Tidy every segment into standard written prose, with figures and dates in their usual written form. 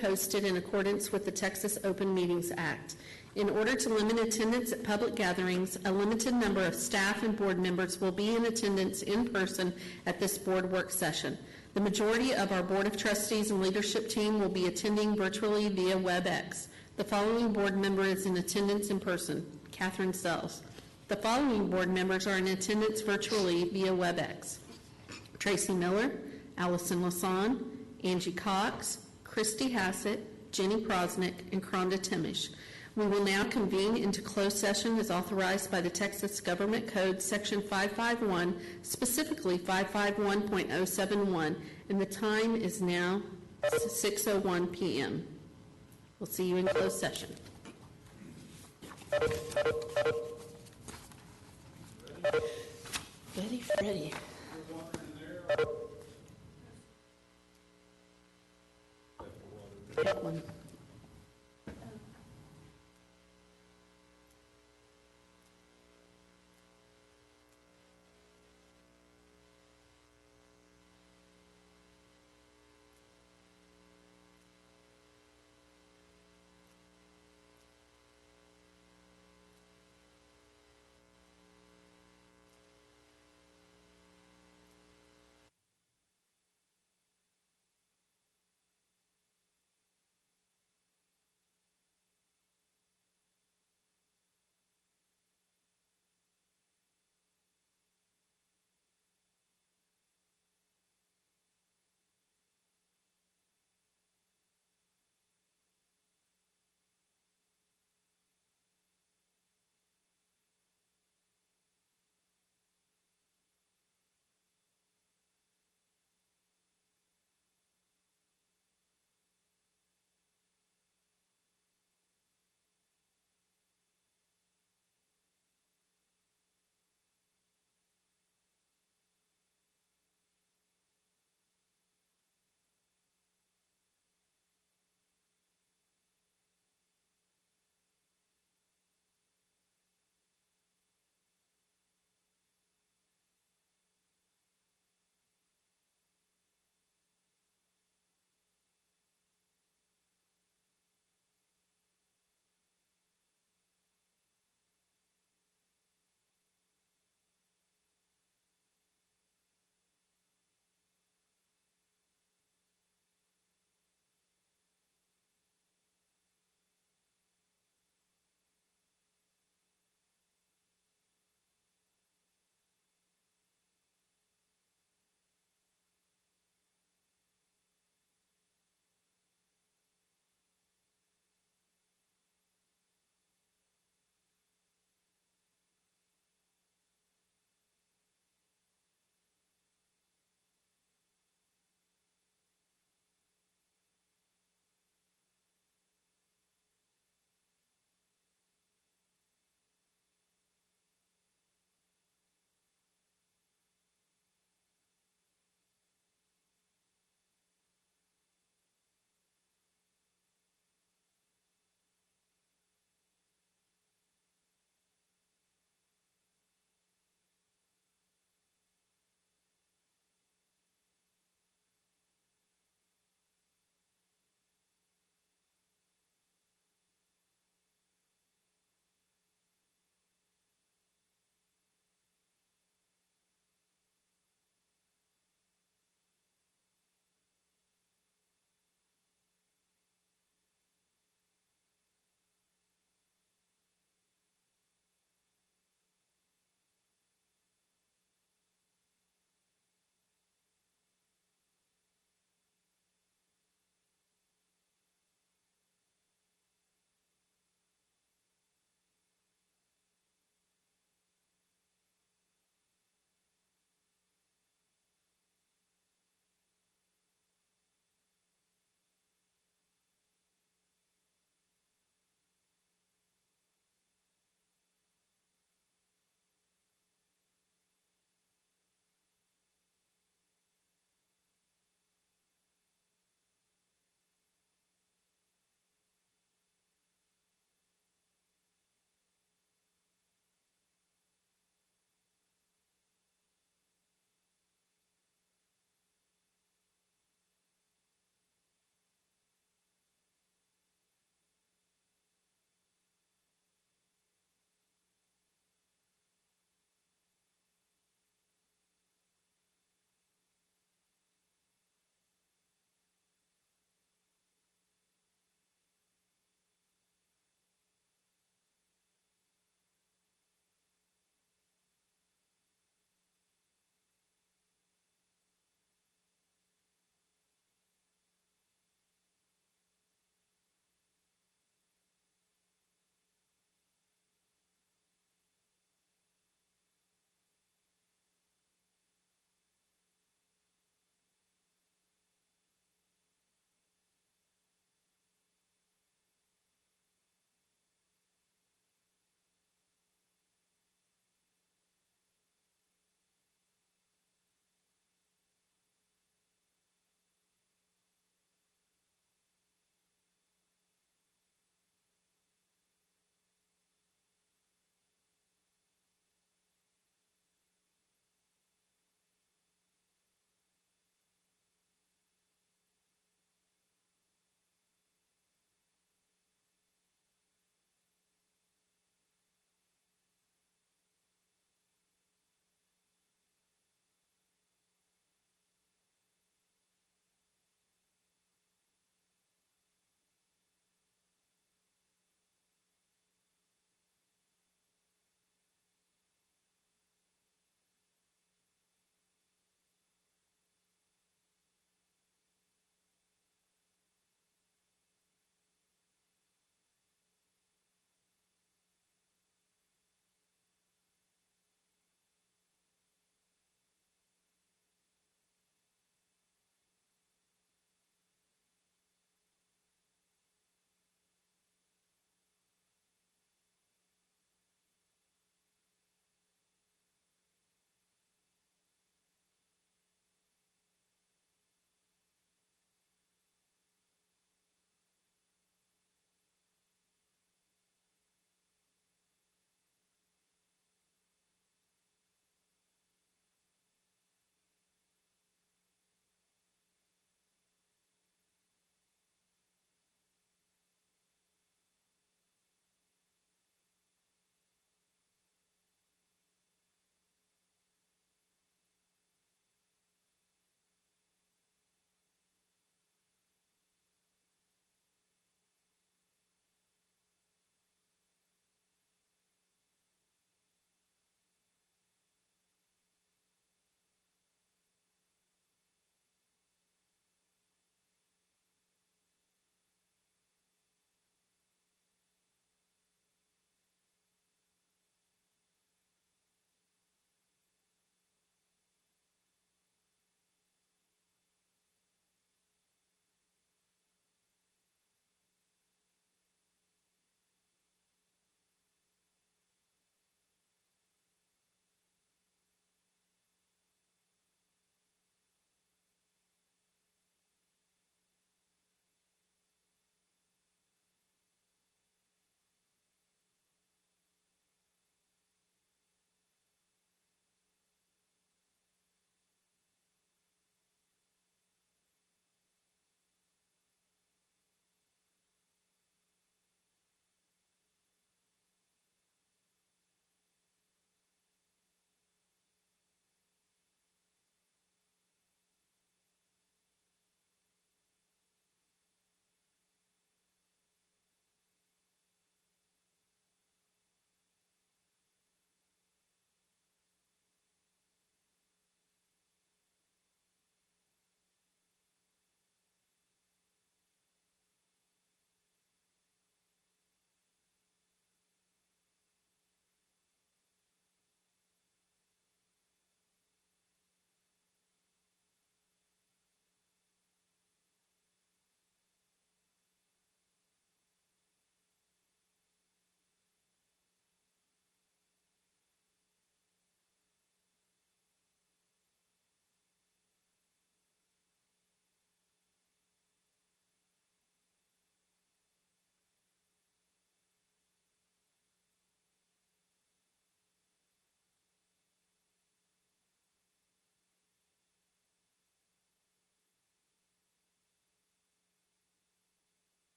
posted in accordance with the Texas Open Meetings Act. In order to limit attendance at public gatherings, a limited number of staff and board members will be in attendance in person at this board work session. The majority of our Board of Trustees and leadership team will be attending virtually via WebEx. The following board member is in attendance in person: Catherine Sells. The following board members are in attendance virtually via WebEx: Tracy Miller, Allison Lasan, Angie Cox, Christy Hassett, Jenny Prosnick, and Kronda Timish. We will now convene into closed session as authorized by the Texas Government Code, Section 551, specifically 551.071, and the time is now 6:01 p.m. We'll see you in closed session. Ready, Freddie. That one.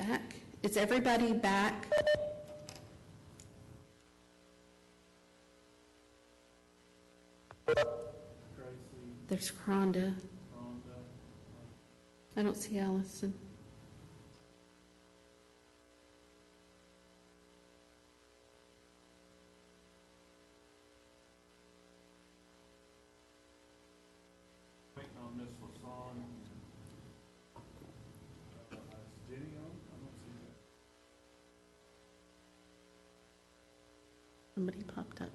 back? Is everybody back? There's Rhonda. I don't see Allison. Waiting on Miss Lasan. Is Jenny on? I don't see that. Somebody popped up.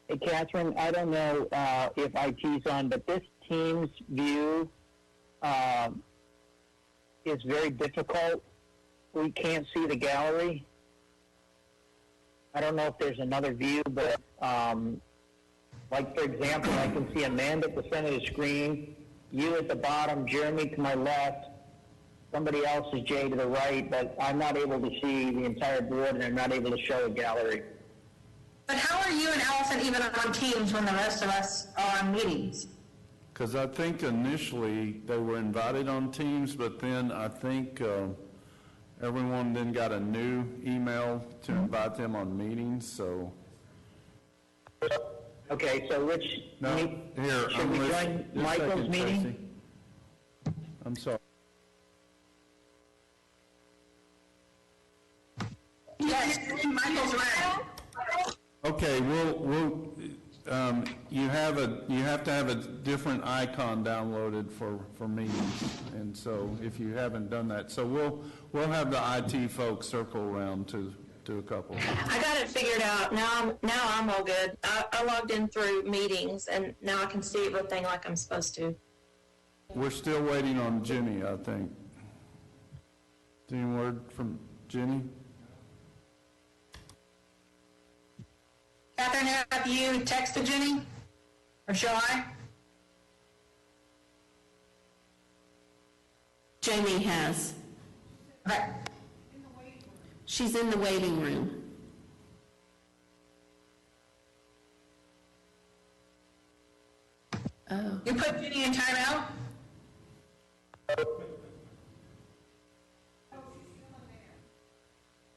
Hey, Catherine, I don't know if IT's on, but this Teams view is very difficult. We can't see the gallery. I don't know if there's another view, but like, for example, I can see Amanda at the center of the screen, you at the bottom, Jeremy to my left, somebody else is Jay to the right, but I'm not able to see the entire board and I'm not able to show a gallery. But how are you and Allison even on Teams when the rest of us are on meetings? Because I think initially they were invited on Teams, but then I think everyone then got a new email to invite them on meetings, so. Okay, so which, should we join Michael's meeting? Tracy. I'm sorry. Yes, Michael's right. Okay, you have to have a different icon downloaded for meetings, and so if you haven't done that, so we'll have the IT folks circle around to a couple. I got it figured out. Now I'm all good. I logged in through meetings, and now I can see everything like I'm supposed to. We're still waiting on Jenny, I think. Any word from Jenny? Catherine, have you texted Jenny? Or shall I? Jamie has. Okay. She's in the waiting room. Oh. You put Jenny in timeout?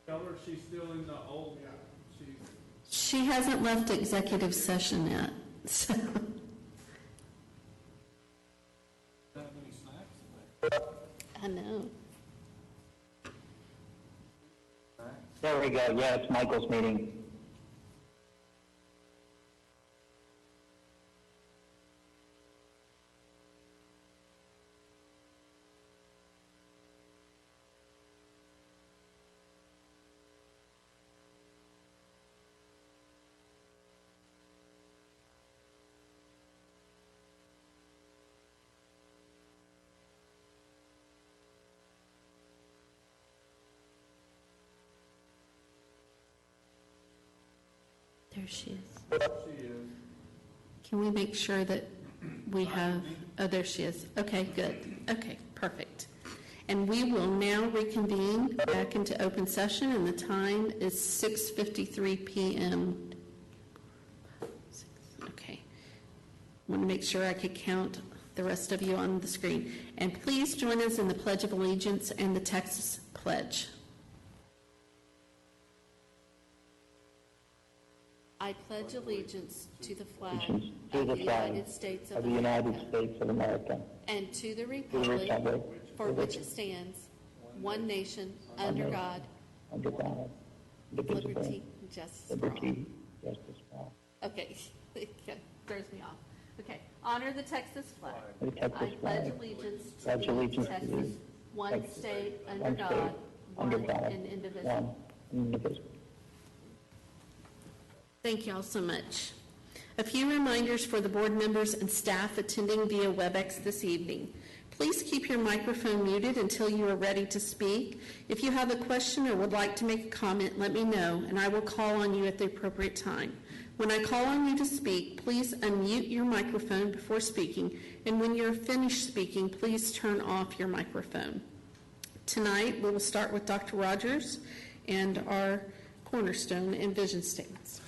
Tell her she's still in the old. She hasn't left executive session yet, so. I know. There we go. Yeah, it's Michael's meeting. There she is. She is. Can we make sure that we have, oh, there she is. Okay, good. Okay, perfect. And we will now reconvene back into open session, and the time is 6:53 p.m. Okay. I want to make sure I could count the rest of you on the screen. And please join us in the Pledge of Allegiance and the Texas Pledge. I pledge allegiance to the flag of the United States of America and to the republic for which it stands, one nation, under God, liberty and justice for all. Okay, it throws me off. Okay, honor the Texas flag. I pledge allegiance to Texas, one state, under God, one and indivisible. Thank you all so much. A few reminders for the board members and staff attending via WebEx this evening. Please keep your microphone muted until you are ready to speak. If you have a question or would like to make a comment, let me know, and I will call on you at the appropriate time. When I call on you to speak, please unmute your microphone before speaking, and when you're finished speaking, please turn off your microphone. Tonight, we will start with Dr. Rogers and our cornerstone and vision statements.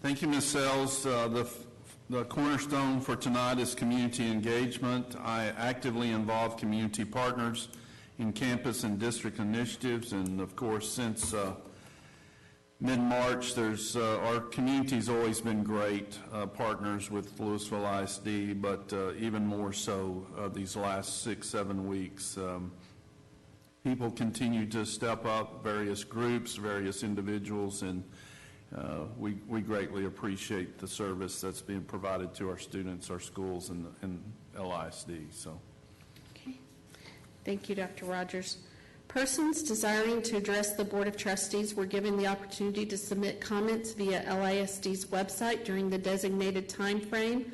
Thank you, Ms. Sells. The cornerstone for tonight is community engagement. I actively involve community partners in campus and district initiatives, and of course, since mid-March, our community's always been great partners with Lewisville ISD, but even more so these last 6-7 weeks. People continue to step up, various groups, various individuals, and we greatly appreciate the service that's being provided to our students, our schools, and LISD. So, okay. Thank you, Dr. Rogers. Persons desiring to address the Board of Trustees were given the opportunity to submit comments via LISD's website during the designated time frame.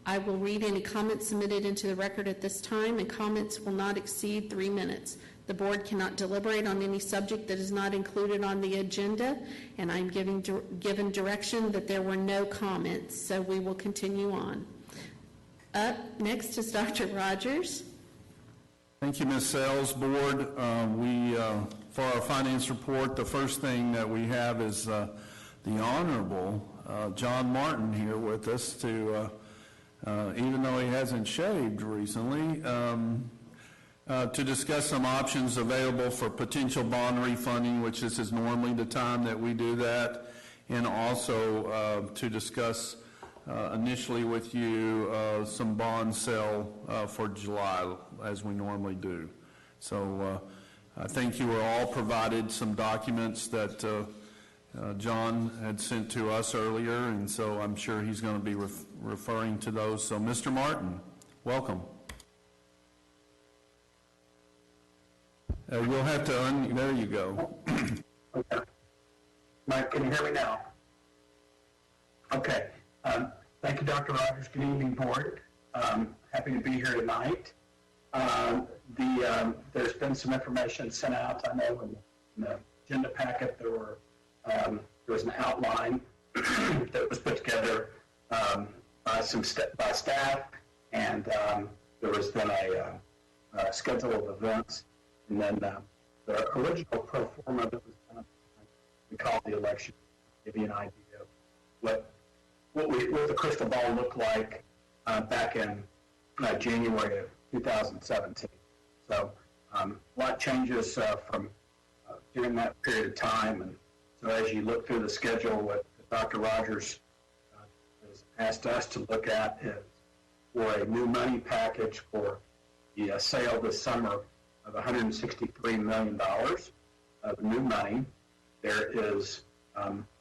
I will read any comments submitted into the record at this time, and comments will not exceed 3 minutes. The board cannot deliberate on any subject that is not included on the agenda, and I'm given direction that there were no comments, so we will continue on. Up next is Dr. Rogers. thank you, Ms. Sells. Board, for our finance report, the first thing that we have is the Honorable John Martin here with us to, even though he hasn't shaved recently, to discuss some options available for potential bond refunding, which this is normally the time that we do that, and also to discuss initially with you some bond sale for July, as we normally do. So I think you were all provided some documents that John had sent to us earlier, and so I'm sure he's going to be referring to those. So Mr. Martin, welcome. You'll have to there you go. Okay. Mike, can you hear me now? Okay. Thank you, Dr. Rogers. Good evening, board. Happy to be here tonight. There's been some information sent out. I know in the agenda packet there was an outline that was put together by staff, and there was then a schedule of events. And then the original pro forma that was done, we called the election, to give you an idea of what the crystal ball looked like back in January of 2017. So a lot changes from during that period of time. And so as you look through the schedule, what Dr. Rogers has asked us to look at is for a new money package for the sale this summer of $163 million of new money. There is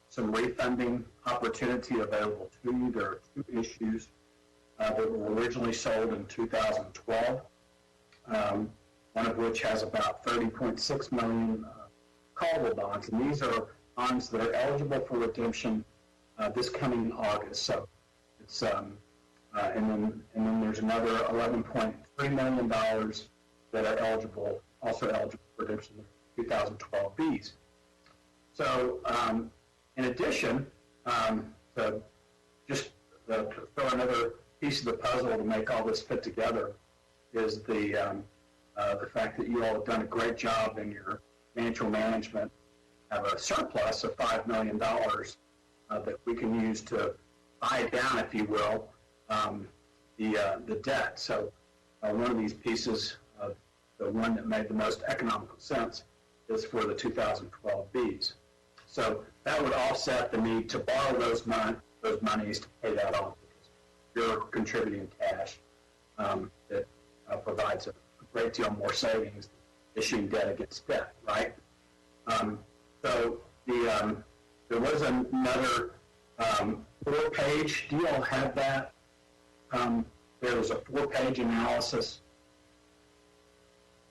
some refunding opportunity available to you. There are 2 issues that were originally sold in 2012, one of which has about 30.6 million callable bonds, and these are bonds that are eligible for redemption this coming August. So it's and then there's another $11.3 million that are also eligible for redemption of 2012 Bs. So, in addition, to throw another piece of the puzzle to make all this fit together is the fact that you all have done a great job in your financial management, have a surplus of $5 million that we can use to buy down, if you will, the debt. So, one of these pieces, the one that made the most economical sense, is for the 2012 Bs. So that would offset the need to borrow those monies to pay that off, because you're contributing cash that provides a great deal more savings than issuing debt against debt, right? So there was another 4-page, do you all have that? There was a 4-page analysis.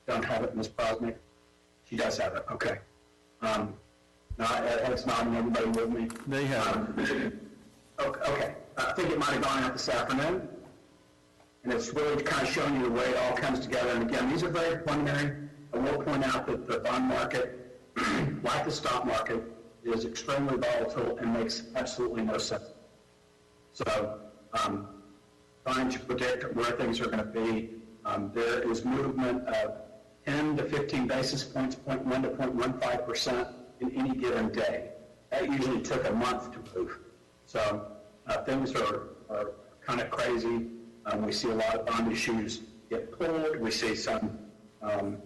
Don't have it, Ms. Prosnick? She does have it, okay. No, it's not everybody with me. They have it. Okay, I think it might have gone out this afternoon. and it's really kind of showing you the way it all comes together. And again, these are very preliminary. I will point out that the bond market, like the stock market, is extremely volatile and makes absolutely no sense. So trying to predict where things are going to be, there is movement of 10 to 15 basis points, 0.1 to 0.15% in any given day. That usually took a month to move. So things are kind of crazy. We see a lot of bond issues get pulled. We see some, then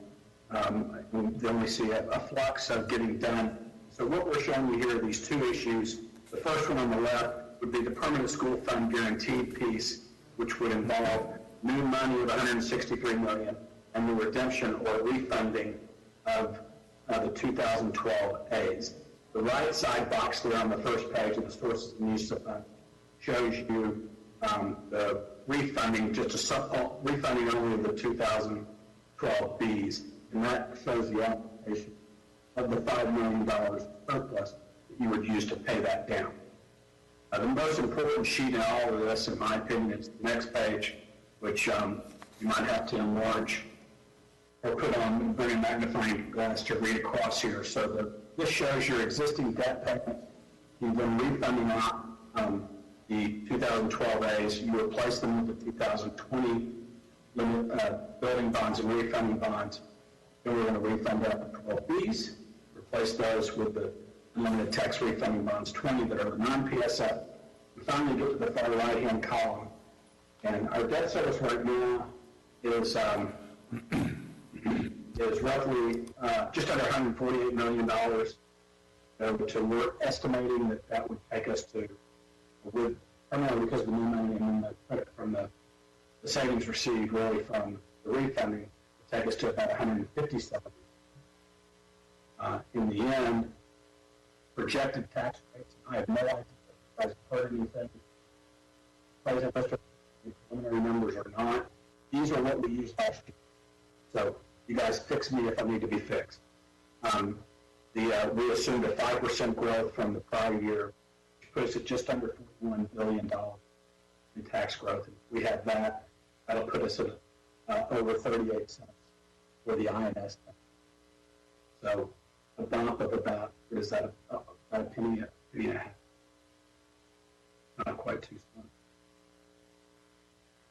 we see a flux of getting done. So what we're showing you here are these two issues. The first one on the left would be the permanent school fund guaranteed piece, which would involve new money of $163 million and the redemption or refunding of the 2012 A's. The right side box there on the first page of the sources and uses of fund shows you the refunding, refunding only of the 2012 B's, and that shows the application of the $5 million surplus that you would use to pay that down. The most important sheet in all of this, in my opinion, is the next page, which you might have to enlarge or put on, bring a magnifying glass to read across here. So this shows your existing debt payment. You've been refunding out the 2012 A's. You replace them with the 2020 building bonds and refunding bonds. Then we're going to refund out the 12 B's, replace those with the unlimited tax refunding bonds 20 that are the non-PSF. We finally get to the far right-hand column. And our debt service right now is roughly just under $148 million. So we're estimating that would take us to, primarily because of the new money and then the credit from the savings received really from the refunding, would take us to about 157. In the end, projected tax rates, I have no idea if you guys have heard anything. Preliminary numbers or not. These are what we used last year. So you guys fix me if I need to be fixed. We assumed a 5% growth from the prior year, which puts us at just under $41 billion in tax growth. If we have that, that'll put us at over 38 cents for the INS. So a bump of about, what is that, about a penny and a half. Not quite too small.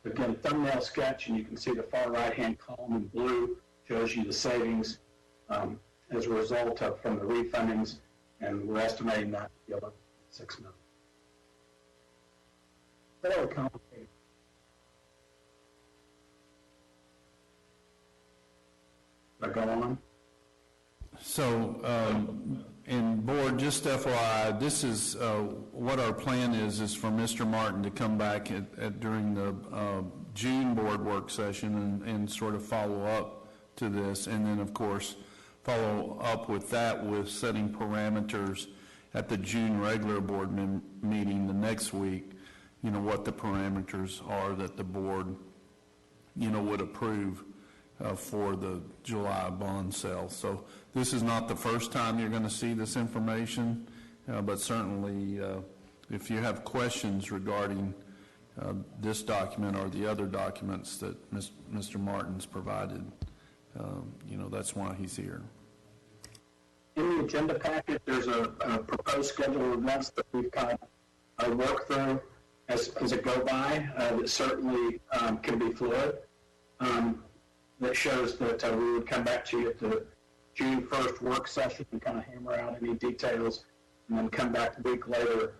Again, thumbnail sketch, and you can see the far right-hand column in blue shows you the savings as a result of from the refundings, and we're estimating that to be about $6 million. Fairly complicated. Should I go on? So, and board, just FYI, this is what our plan is for Mr. Martin to come back during the June board work session and sort of follow up to this, and then of course follow up with that with setting parameters at the June regular board meeting the next week, you know, what the parameters are that the board, you know, would approve for the July bond sale. So this is not the first time you're going to see this information, but certainly if you have questions regarding this document or the other documents that Mr. Martin's provided, you know, that's why he's here. In the agenda packet, there's a proposed schedule of events that we've kind of worked through as it go by. That certainly can be fluid. That shows that we would come back to you at the June 1st work session and kind of hammer out any details, and then come back a week later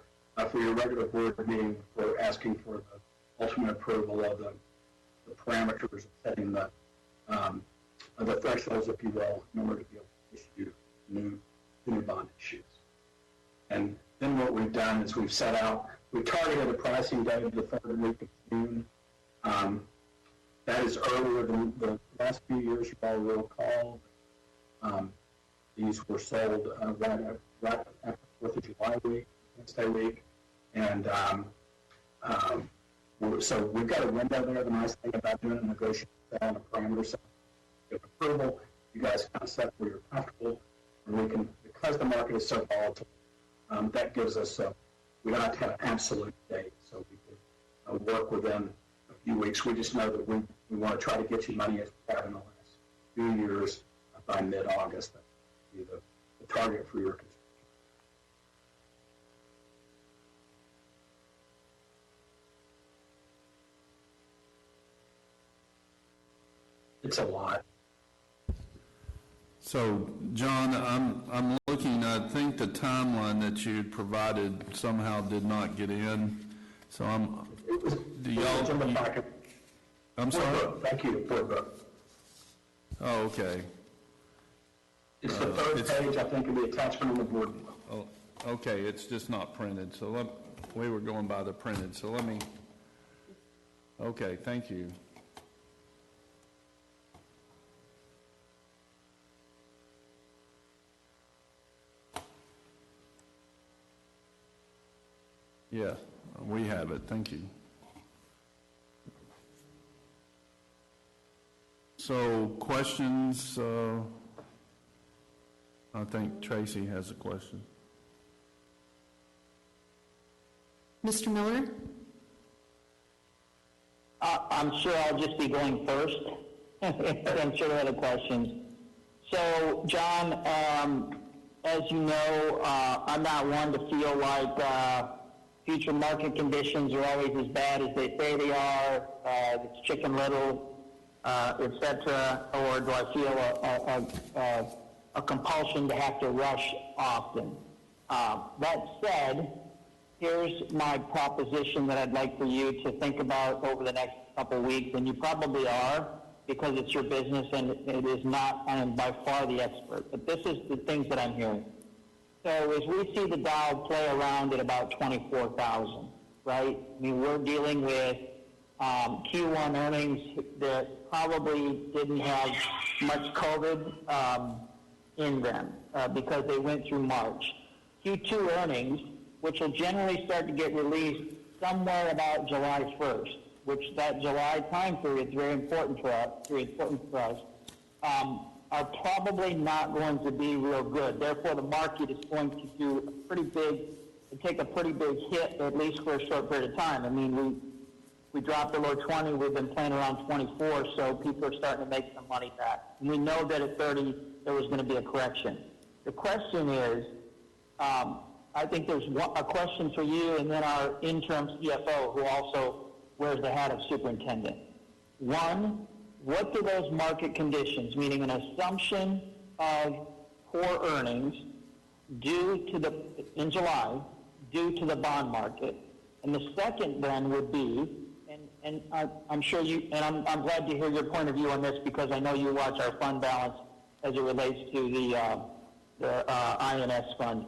for your regular board meeting for asking for the ultimate approval of the parameters of setting the thresholds, if you will, in order to be able to issue new bond issues. And then what we've done is we've set out, we targeted a pricing date of the third week of June. That is earlier than the last few years, you all will recall. These were sold right after 4th of July week, Wednesday week. And so we've got a window there. The nice thing about doing a negotiation on a parameter set of approval, you guys kind of set where you're comfortable. And we can, because the market is so volatile, that gives us, we don't have to have an absolute date. So we could work within a few weeks. We just know that we want to try to get you money as we have in the last few years by mid-August. That would be the target for your construction. It's a lot. So, John, I'm looking, I think the timeline that you provided somehow did not get in, so do y'all? In the packet. I'm sorry? Thank you, board book. Oh, okay. It's the third page, I think, of the attachment on the board book. Oh, okay, it's just not printed, so we were going by the printed, so let me, okay, thank you. Yeah, we have it, thank you. So, questions, I think Tracy has a question. Mr. Miller? I'm sure I'll just be going first. I'm sure there are other questions. So, John, as you know, I'm not one to feel like future market conditions are always as bad as they say they are, it's chicken little, et cetera, or do I feel a compulsion to have to rush often? That said, here's my proposition that I'd like for you to think about over the next couple of weeks, and you probably are, because it's your business and it is not, I am by far the expert, but this is the things that I'm hearing. So as we see the Dow play around at about 24,000, right? I mean, we're dealing with Q1 earnings that probably didn't have much COVID in them because they went through March. Q2 earnings, which will generally start to get released somewhere about July 1st, which that July time period is very important for us, are probably not going to be real good. Therefore, the market is going to do take a pretty big hit, at least for a short period of time. I mean, we dropped below 20, we've been playing around 24, so people are starting to make some money back. And we know that at 30, there was going to be a correction. The question is, I think there's a question for you and then our interim CFO, who also wears the hat of superintendent. One, what do those market conditions, meaning an assumption of poor earnings in July, due to the bond market? And the second then would be, and I'm sure you, and I'm glad to hear your point of view on this because I know you watch our fund balance as it relates to the INS fund.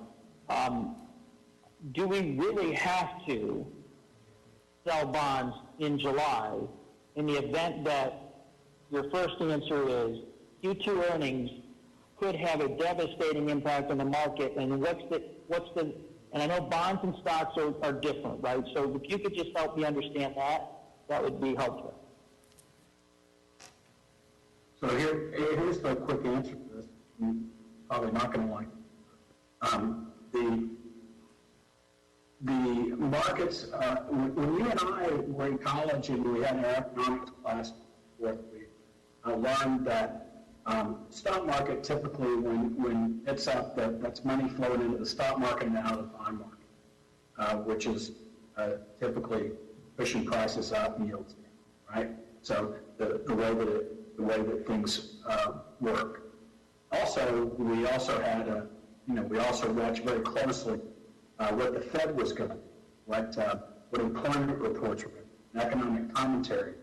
Do we really have to sell bonds in July in the event that your first answer is Q2 earnings could have a devastating impact on the market, and and I know bonds and stocks are different, right? So if you could just help me understand that would be helpful. So here's the quick answer to this. You're probably not going to like it. The markets, when you and I were in college and we had our economics class, I learned that stock market typically, when it's up, that's money flowing into the stock market and out of the bond market, which is typically pushing prices up and yields down, right? So the way that things work. Also, we also had we also watched very closely what the Fed was going to do, what employment reports were going to do, economic commentary,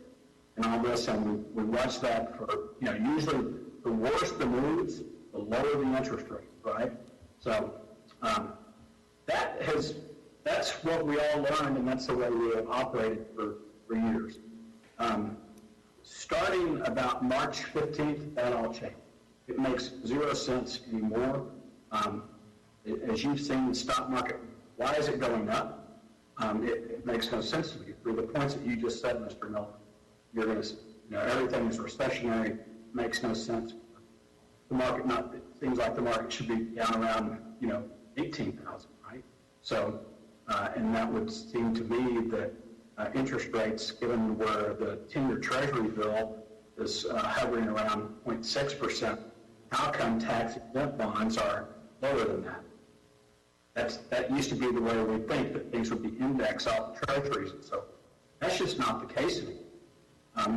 and all this, and we watched that for, usually the worse the moves, the lower the interest rate, right? So that's what we all learned, and that's the way we have operated for years. Starting about March 15th, that all changed. It makes 0 sense anymore. As you've seen the stock market, why is it going up? It makes no sense to me. For the points that you just said, Mr. Miller, you're going to, everything is recessionary, makes no sense. The market it seems like the market should be down around, 18,000, right? So, and that would seem to me that interest rates, given where the 10-year Treasury bill is hovering around 0.6%, how come tax-exempt bonds are lower than that? That used to be the way we think, that things would be indexed off treasuries and so forth. That's just not the case anymore.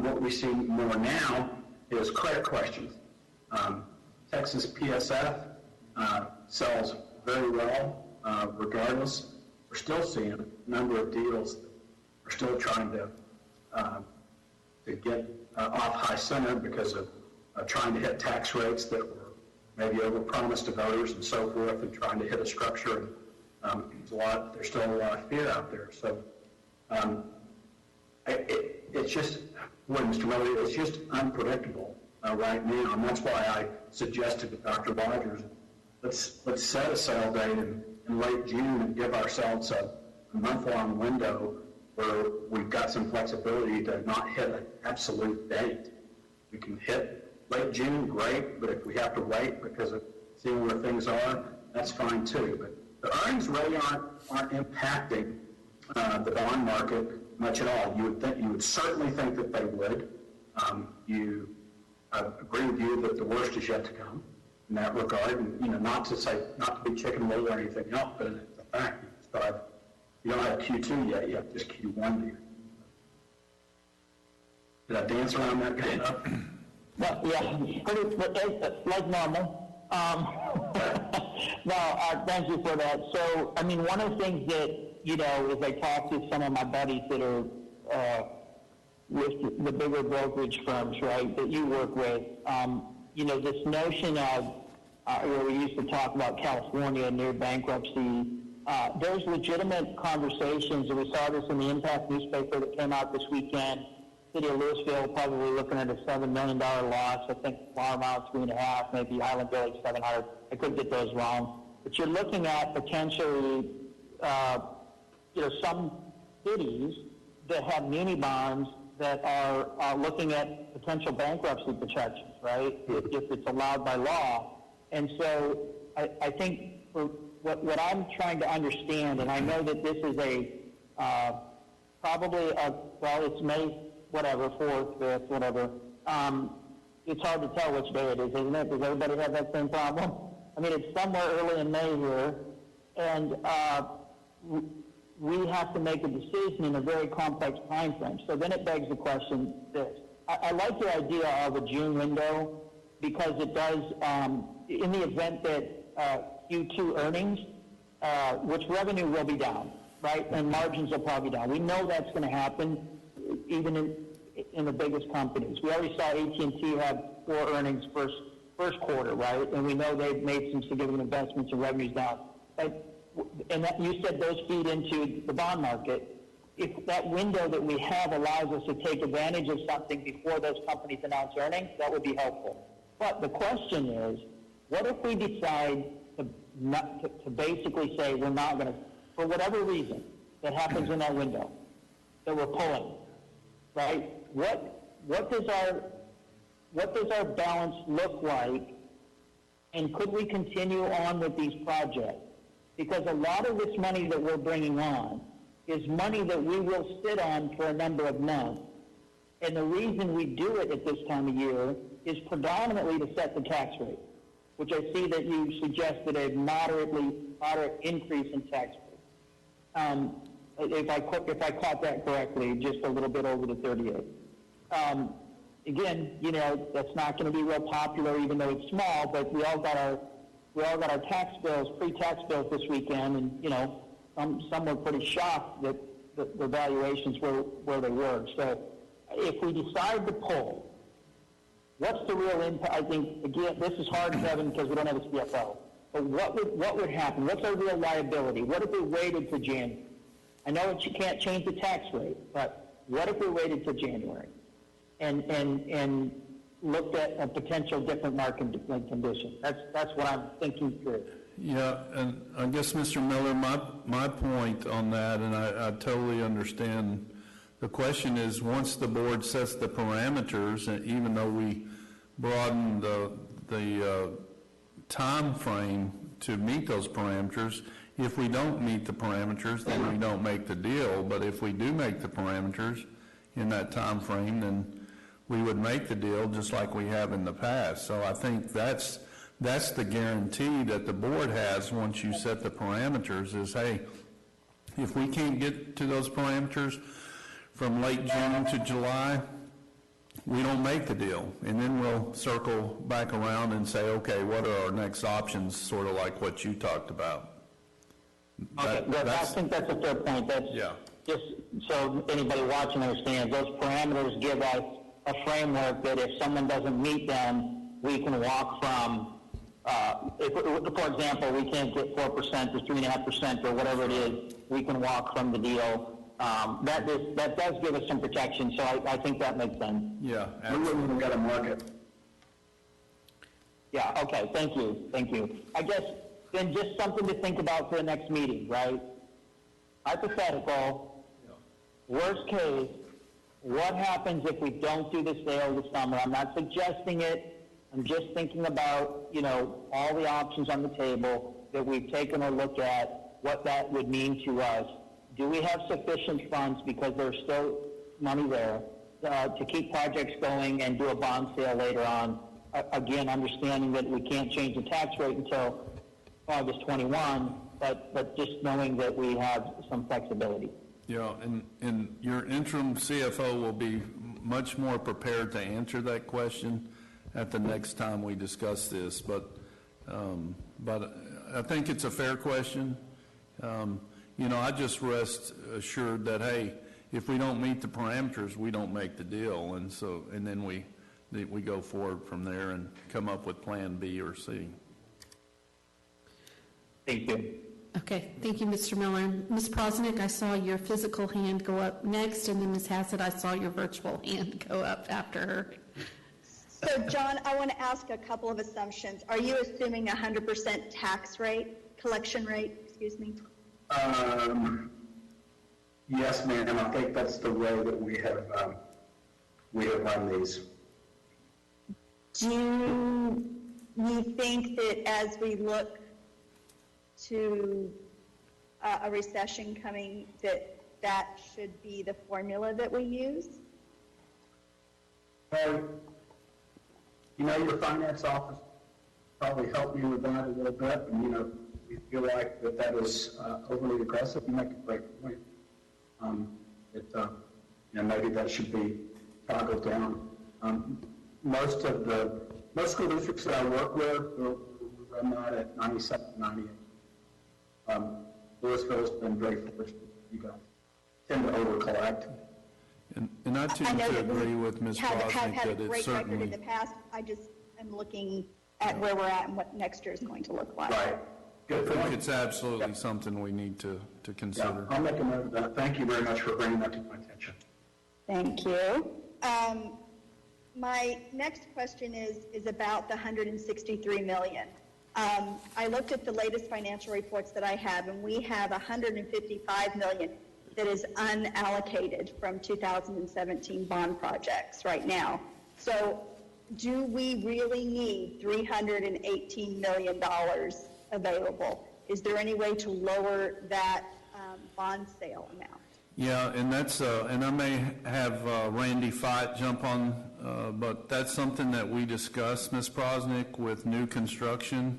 What we see more now is credit questions. Texas PSF sells very well, regardless. We're still seeing a number of deals that are still trying to get off high center because of trying to hit tax rates that were maybe overpromised to voters and so forth, and trying to hit a structure. There's still a lot of fear out there. So it's just, Mr. Miller, it's just unpredictable right now, and that's why I suggested to Dr. Rogers, let's set a sale date in late June and give ourselves a month-long window where we've got some flexibility to not hit an absolute date. We can hit late June, great, but if we have to wait because of seeing where things are, that's fine too. But the earnings really aren't impacting the bond market much at all. You would certainly think that they would. I agree with you that the worst is yet to come in that regard, and not to be chicken little or anything else, but it's a fact. You don't have Q2 yet; you have just Q1 here. Did I dance around that good enough? Well, yeah, pretty like normal. Thank you for that. So, I mean, one of the things that, as I talk to some of my buddies that are with the bigger brokerage firms, right, that you work with, this notion of, where we used to talk about California near bankruptcy, there's legitimate conversations, and we saw this in the Impact newspaper that came out this weekend. City of Lewisville probably looking at a $7 million loss. I think Larmount $3.5, maybe Highland Village $700. I could get those wrong, but you're looking at potentially, some cities that have muni bonds that are looking at potential bankruptcy protections, right? If it's allowed by law, and so I think what I'm trying to understand, and I know that this is it's May. Whatever, 4th, 5th, whatever. It's hard to tell which day it is, isn't it? Does everybody have that same problem? I mean, it's somewhere early in May here, and we have to make a decision in a very complex time frame. So then it begs the question this. I like your idea of a June window because it does, in the event that Q2 earnings, which revenue will be down, right? And margins will probably be down. We know that's going to happen even in the biggest companies. We already saw AT&T have poor earnings first quarter, right? And we know they've made some significant investments and revenues down. You said those feed into the bond market. If that window that we have allows us to take advantage of something before those companies announce earnings, that would be helpful. But the question is, what if we decide to basically say we're not going to, for whatever reason that happens in that window, that we're pulling, right? What does our balance look like, and could we continue on with these projects? Because a lot of this money that we're bringing on is money that we will sit on for a number of months, and the reason we do it at this time of year is predominantly to set the tax rate, which I see that you suggested a moderate increase in tax rate. If I caught that correctly, just a little bit over the 38. Again, that's not going to be real popular, even though it's small. But we all got our tax bills, pre-tax bills this weekend, and some were pretty shocked that the valuations were where they were. So, if we decide to pull, what's the real impact? I think again, this is hard, Kevin, because we don't have a CFO. But what would happen? What's our real liability? What if we waited to January? I know that you can't change the tax rate, but what if we waited till January and looked at a potential different market condition? That's what I'm thinking through. Yeah, and I guess, Mr. Miller, my point on that, and I totally understand the question is, once the board sets the parameters, and even though we broaden the time frame to meet those parameters, If we don't meet the parameters, then we don't make the deal, but if we do make the parameters in that time frame, then we would make the deal just like we have in the past. So I think that's the guarantee that the board has once you set the parameters is, hey, if we can't get to those parameters from late June to July, we don't make the deal. And then we'll circle back around and say, okay, what are our next options, sort of like what you talked about. Okay, I think that's a fair point. That's just so anybody watching understands, those parameters give us a framework that if someone doesn't meet them, we can walk from, for example, we can't get 4% or 3.5% or whatever it is, we can walk from the deal. That does give us some protection, so I think that makes sense. Yeah, We wouldn't even got a market. Yeah, okay, thank you. I guess then just something to think about for the next meeting, right? Hypothetical, worst case, what happens if we don't do the sale this summer? I'm not suggesting it. I'm just thinking about, all the options on the table that we've taken a look at, what that would mean to us. Do we have sufficient funds, because there's still money there, to keep projects going and do a bond sale later on? Again, understanding that we can't change the tax rate until August 21, but just knowing that we have some flexibility. Yeah, and your interim CFO will be much more prepared to answer that question at the next time we discuss this. But I think it's a fair question. I just rest assured that, hey, if we don't meet the parameters, we don't make the deal, and then we go forward from there and come up with Plan B or C. Thank you. Okay, thank you, Mr. Miller. Ms. Prosnick, I saw your physical hand go up next, and then Ms. Hassett, I saw your virtual hand go up after her. So, John, I want to ask a couple of assumptions. Are you assuming 100% tax rate, collection rate, excuse me? Yes, ma'am. I think that's the way that we have run these. Do you think that as we look to a recession coming, that should be the formula that we use? Your finance office probably helped me with that a little bit, and we feel like that is overly aggressive. You make a great point. Maybe that should be toggled down. Most school districts that I work with will run that at 97, 98. Lewisville's been very fortunate. You guys tend to over-collect. And I tend to agree with Ms. Prosnick have had a that great it's record in certainly... the past. I just am looking at where we're at and what next year is going to look like. Right. Good I think point. it's absolutely something we need to consider. I'll make a note of that. Thank you very much for bringing that to my attention. Thank you. My next question is about the $163 million. I looked at the latest financial reports that I have, and we have $155 million that is unallocated from 2017 bond projects right now. So do we really need $318 million available? Is there any way to lower that bond sale amount? Yeah, and that's, and I may have Randy Fite jump on, but that's something that we discussed, Ms. Prosnick, with new construction.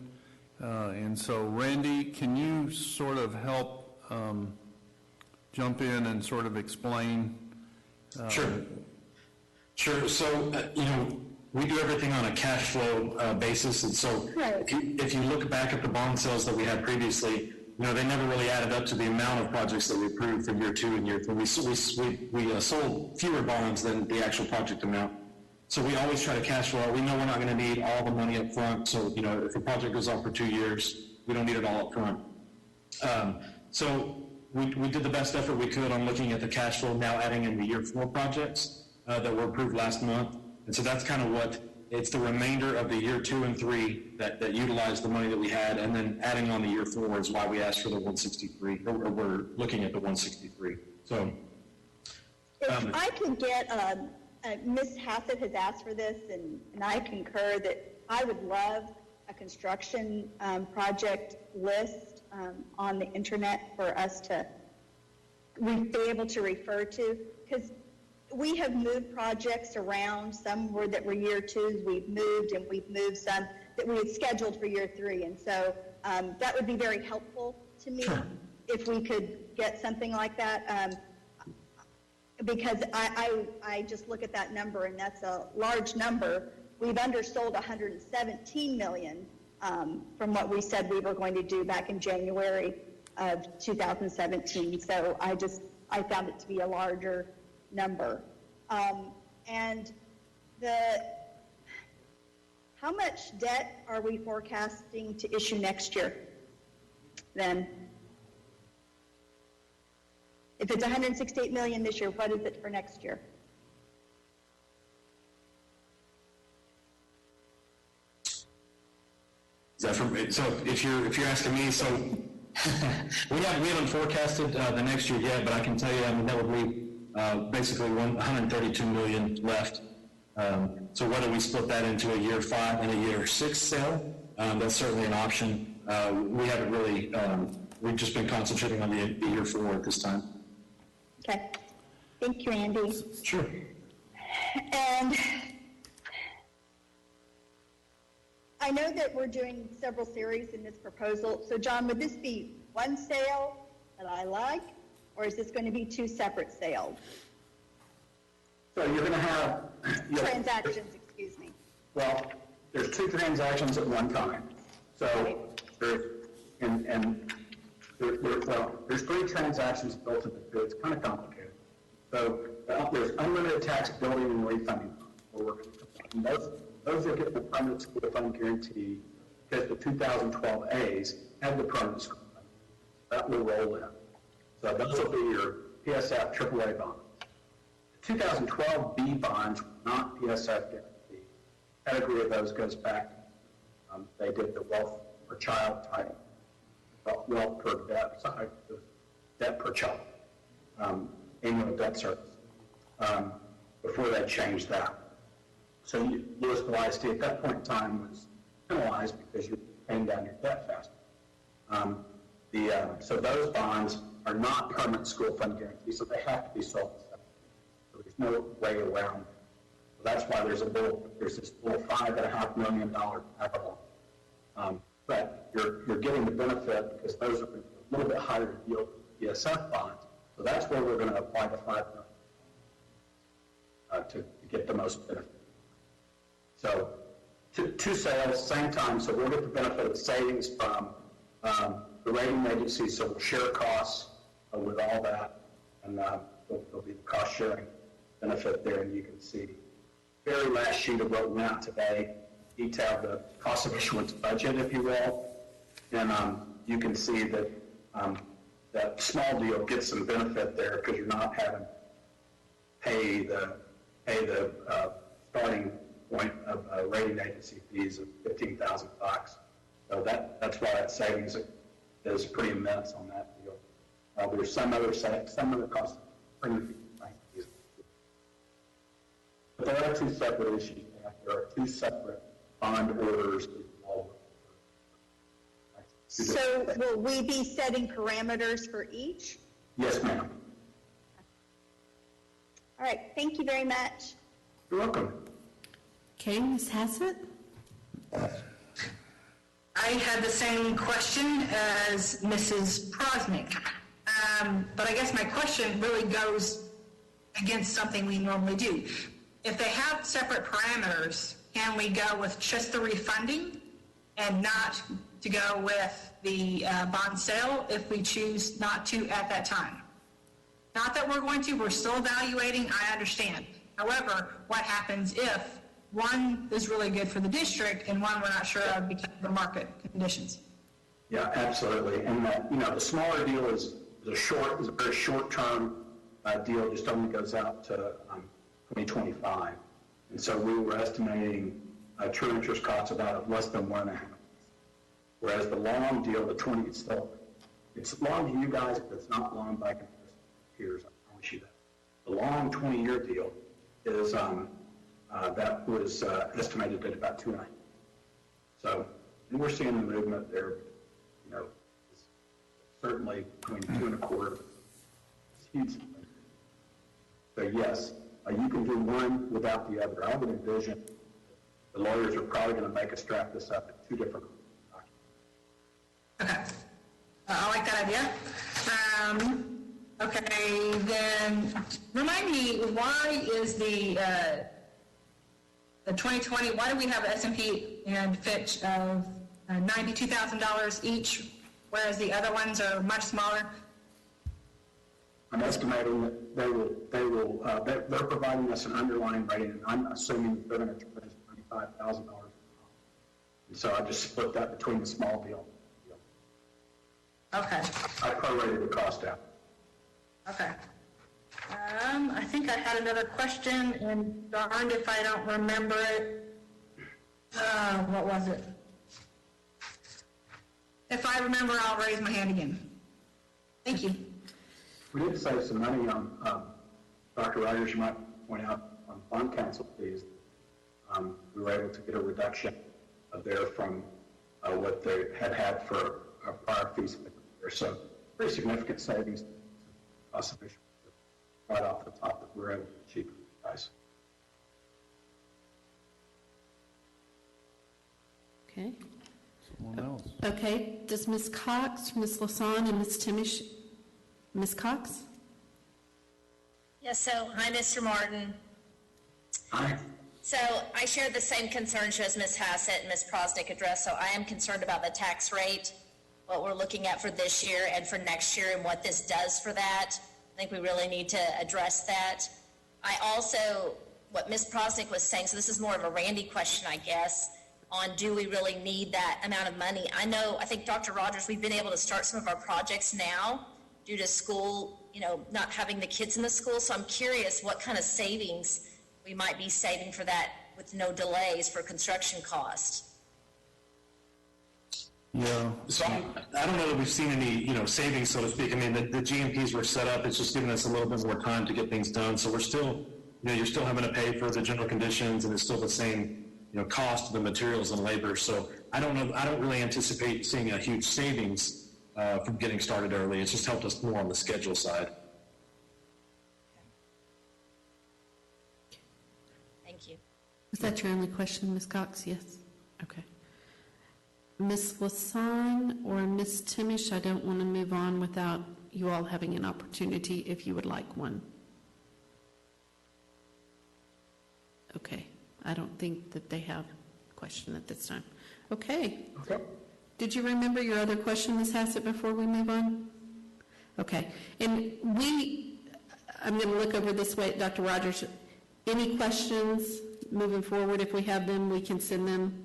And so, Randy, can you sort of help jump in and sort of explain? Sure. So, we do everything on a cash flow basis, and so if you look back at the bond sales that we had previously, they never really added up to the amount of projects that we approved for year 2 and year 3. We sold fewer bonds than the actual project amount. So we always try to cash flow. We know we're not going to need all the money up front. So, if a project goes on for 2 years, we don't need it all up front. So we did the best effort we could on looking at the cash flow, now adding in the year 4 projects that were approved last month. And so that's kind of it's the remainder of the year 2 and 3 that utilized the money that we had, and then adding on the year 4 is why we asked for the 163, or we're looking at the 163. So if I could get, Ms. Hassett has asked for this, and I concur that I would love a construction project list on the internet for us to be able to refer to, because we have moved projects around. Some that were year twos, we've moved some that we had scheduled for year three. And so that would be very helpful to me if we could get something like that. Because I just look at that number, and that's a large number. We've undersold $117 million from what we said we were going to do back in January of 2017. So I found it to be a larger number. And how much debt are we forecasting to issue next year then? If it's $168 million this year, what is it for next year? Is that so if you're asking me, so we haven't forecasted the next year yet, but I can tell you, I mean, that would leave basically $132 million left. So whether we split that into a year 5 and a year 6 sale, that's certainly an option. We haven't really, we've just been concentrating on the year 4 at this time. Okay. Thank you, Andy. Sure. And I know that we're doing several series in this proposal. So, John, would this be one sale that I like, or is this going to be 2 separate sales? So you're going to have... Transactions, excuse me. Well, there's 2 transactions at one time. So there's 3 transactions built into the bid. It's kind of complicated. So there's unlimited tax building and refunding. We're working on those are getting the permanent school fund guarantee because the 2012 A's have the permanent school fund. That will roll in. So those will be your PSF AAA bonds. The 2012 B bonds were not PSF guaranteed. Category of those goes back. They did the wealth per child type, wealth per debt, sorry, debt per child, annual debt service, before they changed that. So Lewisville ISD at that point in time was penalized because you're paying down your debt faster. So those bonds are not permanent school fund guarantees, so they have to be sold. So there's no way around it. So that's why there's this little $5.5 million capital. But you're getting the benefit because those are a little bit higher yield ESF bonds. So that's where we're going to apply the $5 million to get the most benefit. So 2 sales, same time, so we'll get the benefit of savings from the rating agency, so we'll share costs with all that, and there'll be the cost sharing benefit there, and you can see very last sheet of what went out today, detailed the cost of issuance budget, if you will, and you can see that that small deal gets some benefit there because you're not having to pay the starting point of rating agency fees of $15,000. So that's why that savings is pretty immense on that deal. There's some other costs pretty fees. But there are 2 separate issues. There are 2 separate bond orders. So will we be setting parameters for each? Yes, ma'am. All right. Thank you very much. You're welcome. Okay, Ms. Hassett? I had the same question as Mrs. Prosnick, but I guess my question really goes against something we normally do. If they have separate parameters, can we go with just the refunding and not to go with the bond sale if we choose not to at that time? Not that we're going to, we're still evaluating, I understand. However, what happens if one is really good for the district and one we're not sure of because of the market conditions? Yeah, absolutely. And the smaller deal is a very short-term deal, just only goes out to 2025. And so we were estimating true interest costs about less than 1.5. Whereas the long deal, the 20, it's long to you guys, but it's not long by comparison to peers. I promise you that. The long 20-year deal is that was estimated at about 2.5. So, and we're seeing the movement there, certainly between 2.25. It's huge. So yes, you can do one without the other. I would envision the lawyers are probably going to make us draft this up in two different documents. Okay. I like that idea. Okay, then remind me, why is the 2020, why do we have S&P and Fitch of $92,000 each, whereas the other ones are much smaller? I'm estimating that they're providing us an underlying rating, and I'm assuming they're going to charge us $95,000. And so I just split that between the small deal. Okay. I prorated the cost out. Okay. I think I had another question, and darned if I don't remember it. What was it? If I remember, I'll raise my hand again. Thank you. We did save some money on, Dr. Rogers, you might point out, on bond counsel fees. We were able to get a reduction there from what they had for prior fees. So pretty significant savings, cost efficient, right off the top that we're able to achieve, guys. Okay. Someone else. Okay, does Ms. Cox, Ms. Lasan, and Ms. Timish, Ms. Cox? Yes, so, hi, Mr. Martin. Hi. So I share the same concerns as Ms. Hassett and Ms. Prosnick addressed, so I am concerned about the tax rate, what we're looking at for this year and for next year and what this does for that. I think we really need to address that. I also, what Ms. Prosnick was saying, so this is more of a Randy question, I guess, on do we really need that amount of money? I think Dr. Rogers, we've been able to start some of our projects now due to school, not having the kids in the school, so I'm curious what kind of savings we might be saving for that with no delays for construction cost. Yeah. So I don't know that we've seen any, savings, so to speak. I mean, the GMPs were set up. It's just giving us a little bit more time to get things done. So we're still, you're still having to pay for the general conditions, and it's still the same, cost of the materials and labor. So I don't know. I don't really anticipate seeing a huge savings from getting started early. It's just helped us more on the schedule side. Thank you. Was that your only question, Ms. Cox? Yes? Okay. Ms. Lasan or Ms. Timish, I don't want to move on without you all having an opportunity if you would like one. Okay. I don't think that they have a question at this time. Okay. Did you remember your other question, Ms. Hassett, before we move on? Okay. And I'm going to look over this way at Dr. Rogers. Any questions moving forward? If we have them, we can send them.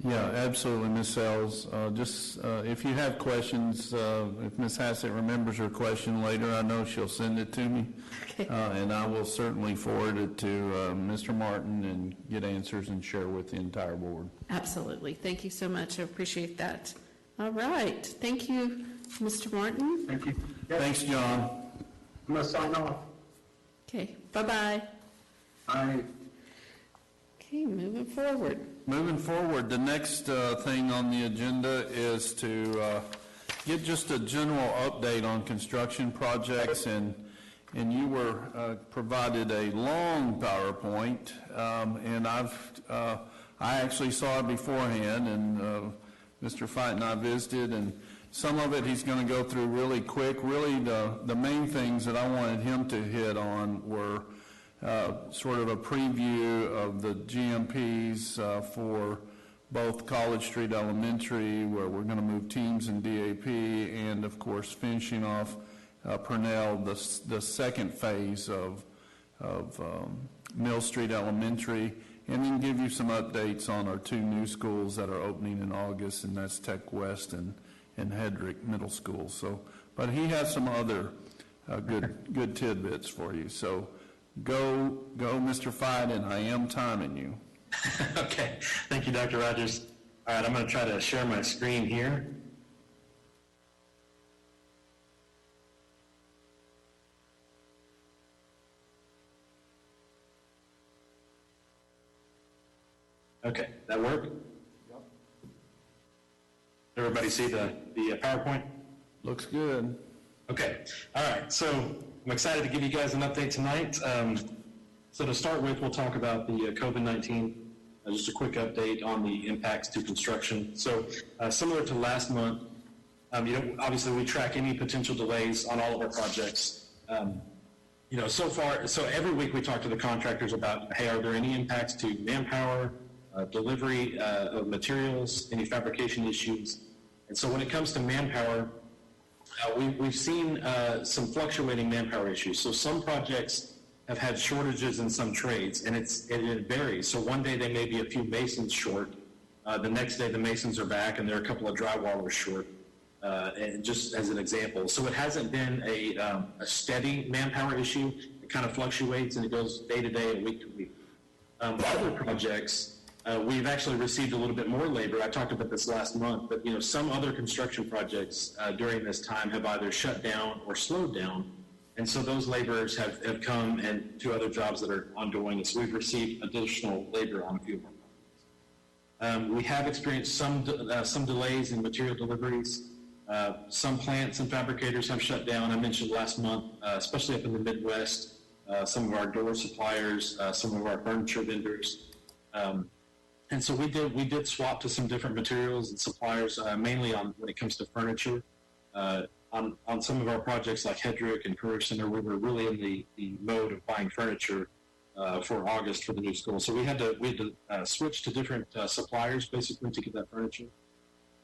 Yeah, absolutely, Ms. Sells. If you have questions, if Ms. Hassett remembers her question later, I know she'll send it to me. Okay. And I will certainly forward it to Mr. Martin and get answers and share with the entire board. Absolutely. Thank you so much. I appreciate that. All right. Thank you, Mr. Martin. Thank you. Thanks, John. I'm going to sign off. Okay. Bye-bye. Bye. Okay, moving forward. Moving forward, the next thing on the agenda is to get just a general update on construction projects, and you were provided a long PowerPoint, and I actually saw it beforehand, and Mr. Fight and I visited, and some of it he's going to go through really quick. Really, the main things that I wanted him to hit on were sort of a preview of the GMPs for both College Street Elementary, where we're going to move teams in DAP, and of course finishing off Purnell, the second phase of Mill Street Elementary, and then give you some updates on our two new schools that are opening in August, and that's Tech West and Hedrick Middle School. So, but he has some other good tidbits for you. So. Go, Mr. Fight, and I am timing you. Okay. Thank you, Dr. Rogers. All right, I'm going to try to share my screen here. Okay, that work? Yep. Everybody see the PowerPoint? Looks good. Okay, all right, so I'm excited to give you guys an update tonight. So to start with, we'll talk about the COVID-19, just a quick update on the impacts to construction. So similar to last month, obviously we track any potential delays on all of our projects. So every week we talk to the contractors about, hey, are there any impacts to manpower, delivery of materials, any fabrication issues? And so when it comes to manpower, we've seen some fluctuating manpower issues. So some projects have had shortages in some trades, and it varies. So one day they may be a few masons short. The next day the masons are back, and there are a couple of drywallers short, and just as an example. So it hasn't been a steady manpower issue. It kind of fluctuates, and it goes day to day and week to week. Other projects, we've actually received a little bit more labor. I talked about this last month, but some other construction projects during this time have either shut down or slowed down, and so those laborers have come and to other jobs that are ongoing, and so we've received additional labor on a few of our projects. We have experienced some delays in material deliveries. Some plants and fabricators have shut down. I mentioned last month, especially up in the Midwest, some of our door suppliers, some of our furniture vendors. And so we did swap to some different materials and suppliers, mainly when it comes to furniture. On some of our projects like Hedrick and Career Center, we were really in the mode of buying furniture for August for the new school. So we had to switch to different suppliers basically to get that furniture.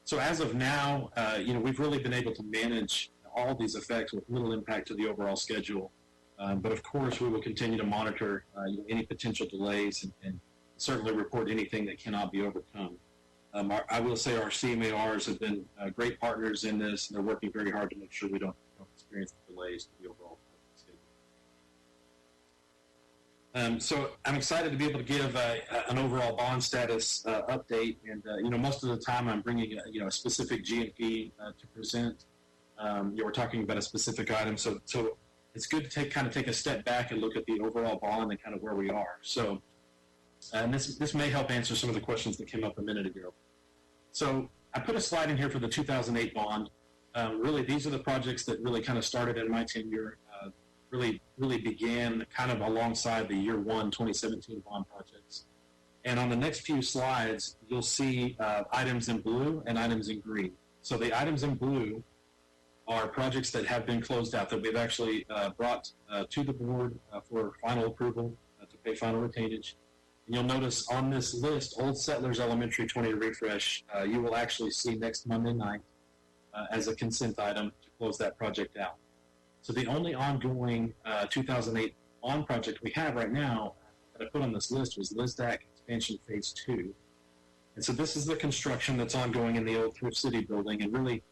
So as of now, we've really been able to manage all these effects with little impact to the overall schedule. But of course, we will continue to monitor any potential delays and certainly report anything that cannot be overcome. I will say our CMARs have been great partners in this, and they're working very hard to make sure we don't experience delays to the overall schedule. So I'm excited to be able to give an overall bond status update, and most of the time I'm bringing a specific GMP to present. We're talking about a specific item, so it's good to take a step back and look at the overall bond and kind of where we are. So. And this may help answer some of the questions that came up a minute ago. So I put a slide in here for the 2008 bond. Really, these are the projects that really kind of started in my tenure, really began kind of alongside the year one 2017 bond projects. And on the next few slides, you'll see items in blue and items in green. So the items in blue are projects that have been closed out that we've actually brought to the board for final approval to pay final retainage. And you'll notice on this list, Old Settlers Elementary 20-year refresh, you will actually see next Monday night as a consent item to close that project out. So the only ongoing 2008 bond project we have right now that I put on this list was LISDAC Expansion Phase 2. And so this is the construction that's ongoing in the old Thrift City building. And really,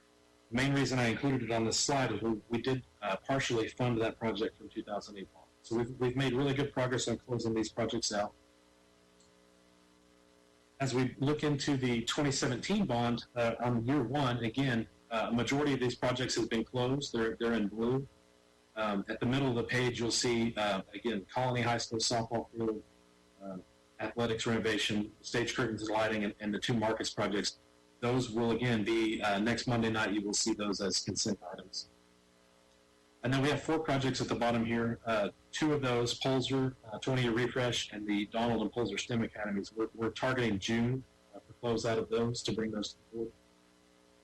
the main reason I included it on this slide is we did partially fund that project from 2008 bond. So we've made really good progress on closing these projects out. As we look into the 2017 bond on year one, again, a majority of these projects have been closed. They're in blue. At the middle of the page, you'll see, again, Colony High School softball field, athletics renovation, stage curtains and lighting, and the two Marcus projects. Those will, again, be next Monday night. You will see those as consent items. And then we have 4 projects at the bottom here. 2 of those, Polzer, 20-year refresh, and the Donald and Polzer STEM Academies. We're targeting June for close out of those to bring those to the board.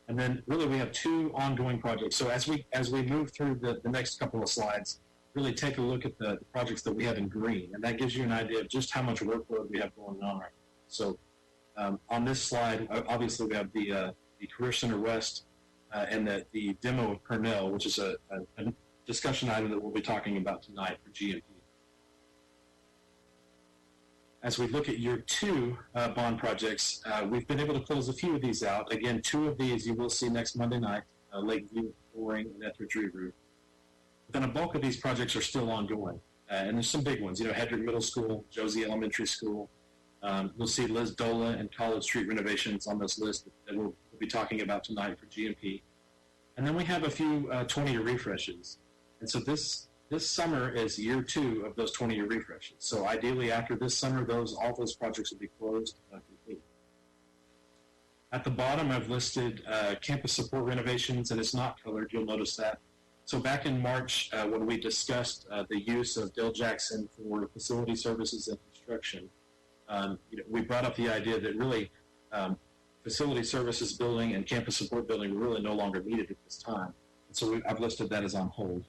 And then really we have 2 ongoing projects. So as we move through the next couple of slides, really take a look at the projects that we have in green. And that gives you an idea of just how much workload we have going on right now. So on this slide, obviously we have the Career Center West and the demo of Purnell, which is a discussion item that we'll be talking about tonight for GMP. As we look at year 2 bond projects, we've been able to close a few of these out. Again, 2 of these you will see next Monday night, Lakeview Flooring and Etheridge Roof. But then a bulk of these projects are still ongoing. And there's some big ones, Hedrick Middle School, Josie Elementary School. You'll see Liz Dola and College Street renovations on this list that we'll be talking about tonight for GMP. And then we have a few 20-year refreshes. And so this summer is year 2 of those 20-year refreshes. So ideally after this summer, all those projects will be closed completely. At the bottom, I've listed campus support renovations, and it's not colored. You'll notice that. So back in March, when we discussed the use of Dale Jackson for facility services and construction, we brought up the idea that really facility services building and campus support building were really no longer needed at this time. And so I've listed that as on hold.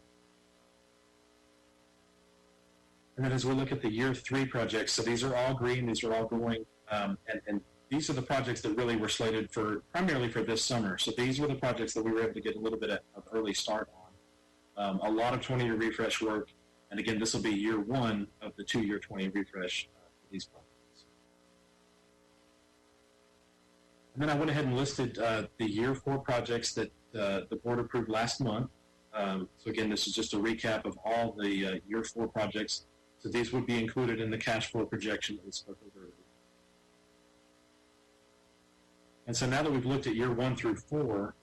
And then as we look at the year 3 projects, so these are all green, these are all going, and these are the projects that really were slated for primarily for this summer. So these were the projects that we were able to get a little bit of early start on. A lot of 20-year refresh work, and again, this will be year 1 of the 2-year 20-year refresh for these projects. And then I went ahead and listed the year 4 projects that the board approved last month. So again, this is just a recap of all the year 4 projects. So these would be included in the cash flow projection that we spoke of earlier. And so now that we've looked at year 1 through 4,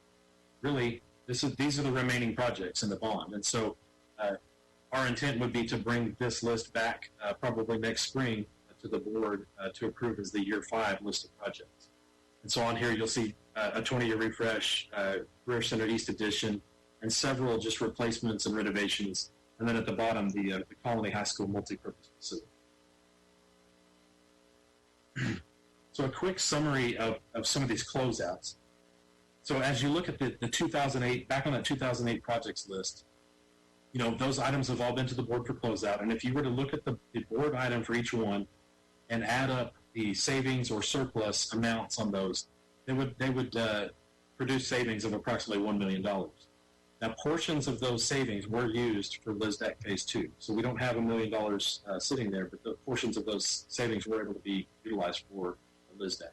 really, these are the remaining projects in the bond. And so our intent would be to bring this list back probably next spring to the board to approve as the year 5 list of projects. And so on here, you'll see a 20-year refresh, Career Center East Edition, and several just replacements and renovations. And then at the bottom, the Colony High School multipurpose facility. So a quick summary of some of these closeouts. So as you look at the 2008, back on that 2008 projects list, those items have all been to the board for closeout. And if you were to look at the board item for each one and add up the savings or surplus amounts on those, they would produce savings of approximately $1 million. Now, portions of those savings were used for LISDAC Phase 2. So we don't have $1 million sitting there, but the portions of those savings were able to be utilized for LISDAC.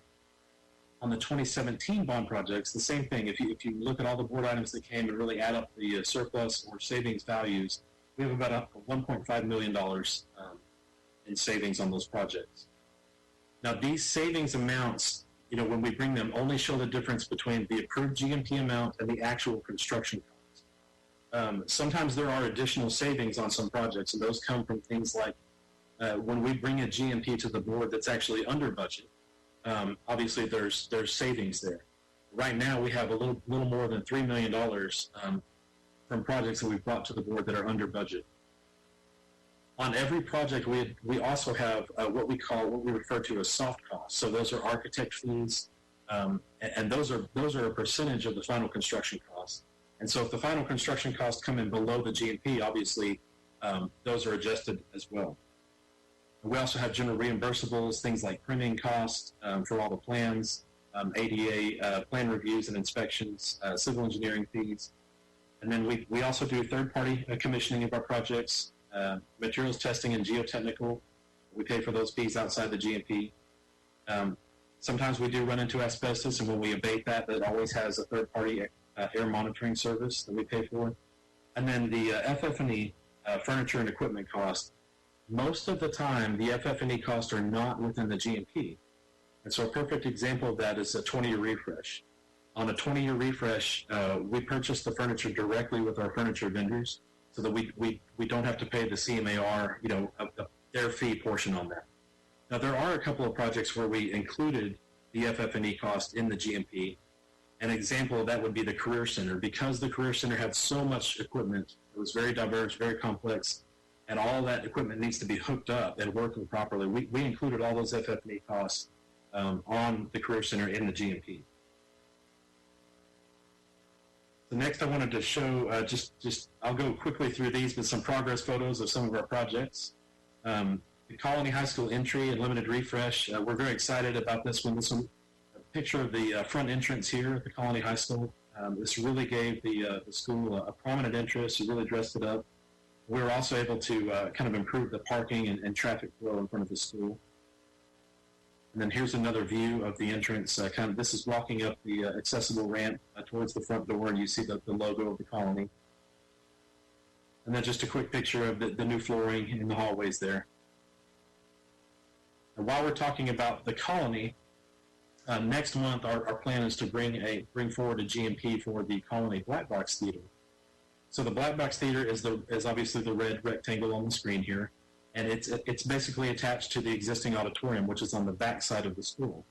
On the 2017 bond projects, the same thing. If you look at all the board items that came and really add up the surplus or savings values, we have about $1.5 million in savings on those projects. Now, these savings amounts, when we bring them, only show the difference between the approved GMP amount and the actual construction cost. Sometimes there are additional savings on some projects, and those come from things like when we bring a GMP to the board that's actually under budget. Obviously, there's savings there. Right now, we have a little more than $3 million from projects that we've brought to the board that are under budget. On every project, we also have what we refer to as soft costs. So those are architect fees, and those are a percentage of the final construction cost. And so if the final construction costs come in below the GMP, obviously those are adjusted as well. We also have general reimbursables, things like printing costs for all the plans, ADA plan reviews and inspections, civil engineering fees. And then we also do third-party commissioning of our projects, materials testing and geotechnical. We pay for those fees outside the GMP. Sometimes we do run into asbestos, and when we abate that always has a third-party air monitoring service that we pay for. And then the FF&E, furniture and equipment cost. Most of the time, the FF&E costs are not within the GMP. And so a perfect example of that is a 20-year refresh. On a 20-year refresh, we purchase the furniture directly with our furniture vendors so that we don't have to pay the CMAR, their fee portion on that. Now, there are a couple of projects where we included the FF&E cost in the GMP. An example of that would be the Career Center. Because the Career Center had so much equipment, it was very diverse, very complex, and all that equipment needs to be hooked up and working properly. We included all those FF&E costs on the Career Center in the GMP. So next I wanted to show, I'll go quickly through these, but some progress photos of some of our projects. The Colony High School entry and limited refresh, we're very excited about this one. This one, a picture of the front entrance here at the Colony High School. This really gave the school a prominent interest. It really dressed it up. We were also able to kind of improve the parking and traffic flow in front of the school. And then here's another view of the entrance. This is walking up the accessible ramp towards the front door, and you see the logo of the Colony. And then just a quick picture of the new flooring in the hallways there. And while we're talking about the Colony, next month our plan is to bring forward a GMP for the Colony Black Box Theater. So the Black Box Theater is obviously the red rectangle on the screen here, and it's basically attached to the existing auditorium, which is on the back side of the school.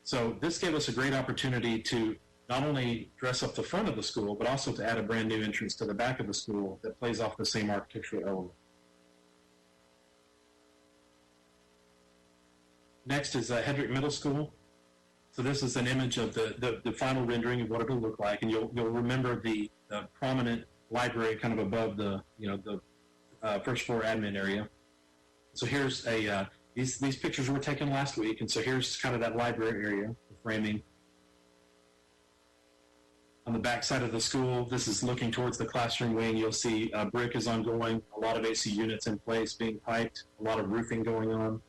So this gave us a great opportunity to not only dress up the front of the school, but also to add a brand new entrance to the back of the school that plays off the same architectural element. Next is Hedrick Middle School. So this is an image of the final rendering of what it'll look like, and you'll remember the prominent library kind of above the first floor admin area. So here's these pictures were taken last week, and so here's kind of that library area, the framing. On the back side of the school, this is looking towards the classroom wing. You'll see brick is ongoing, a lot of AC units in place being piped, a lot of roofing going on.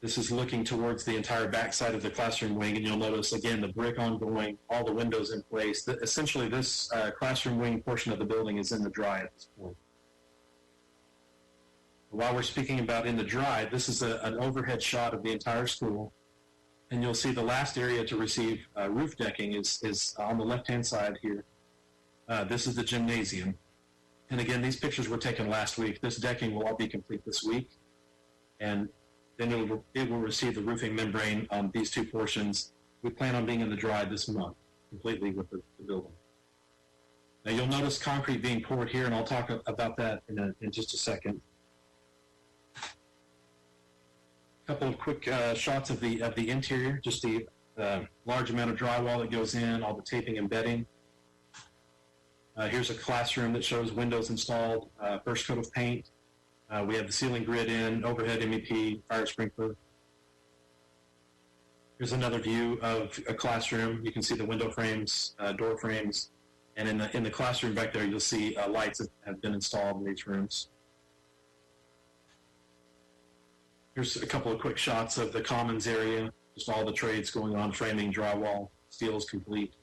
This is looking towards the entire back side of the classroom wing, and you'll notice, again, the brick ongoing, all the windows in place. Essentially, this classroom wing portion of the building is in the dry at this point. While we're speaking about in the dry, this is an overhead shot of the entire school, and you'll see the last area to receive roof decking is on the left-hand side here. This is the gymnasium. And again, these pictures were taken last week. This decking will all be complete this week, and then it will receive the roofing membrane on these two portions. We plan on being in the dry this month, completely with the building. Now you'll notice concrete being poured here, and I'll talk about that in just a second. A couple of quick shots of the interior, just the large amount of drywall that goes in, all the taping and bedding. Here's a classroom that shows windows installed, first coat of paint. We have the ceiling grid in, overhead MEP, fire sprinkler. Here's another view of a classroom. You can see the window frames, door frames, and in the classroom back there, you'll see lights that have been installed in these rooms. Here's a couple of quick shots of the commons area, just all the trades going on, framing, drywall, steel is complete.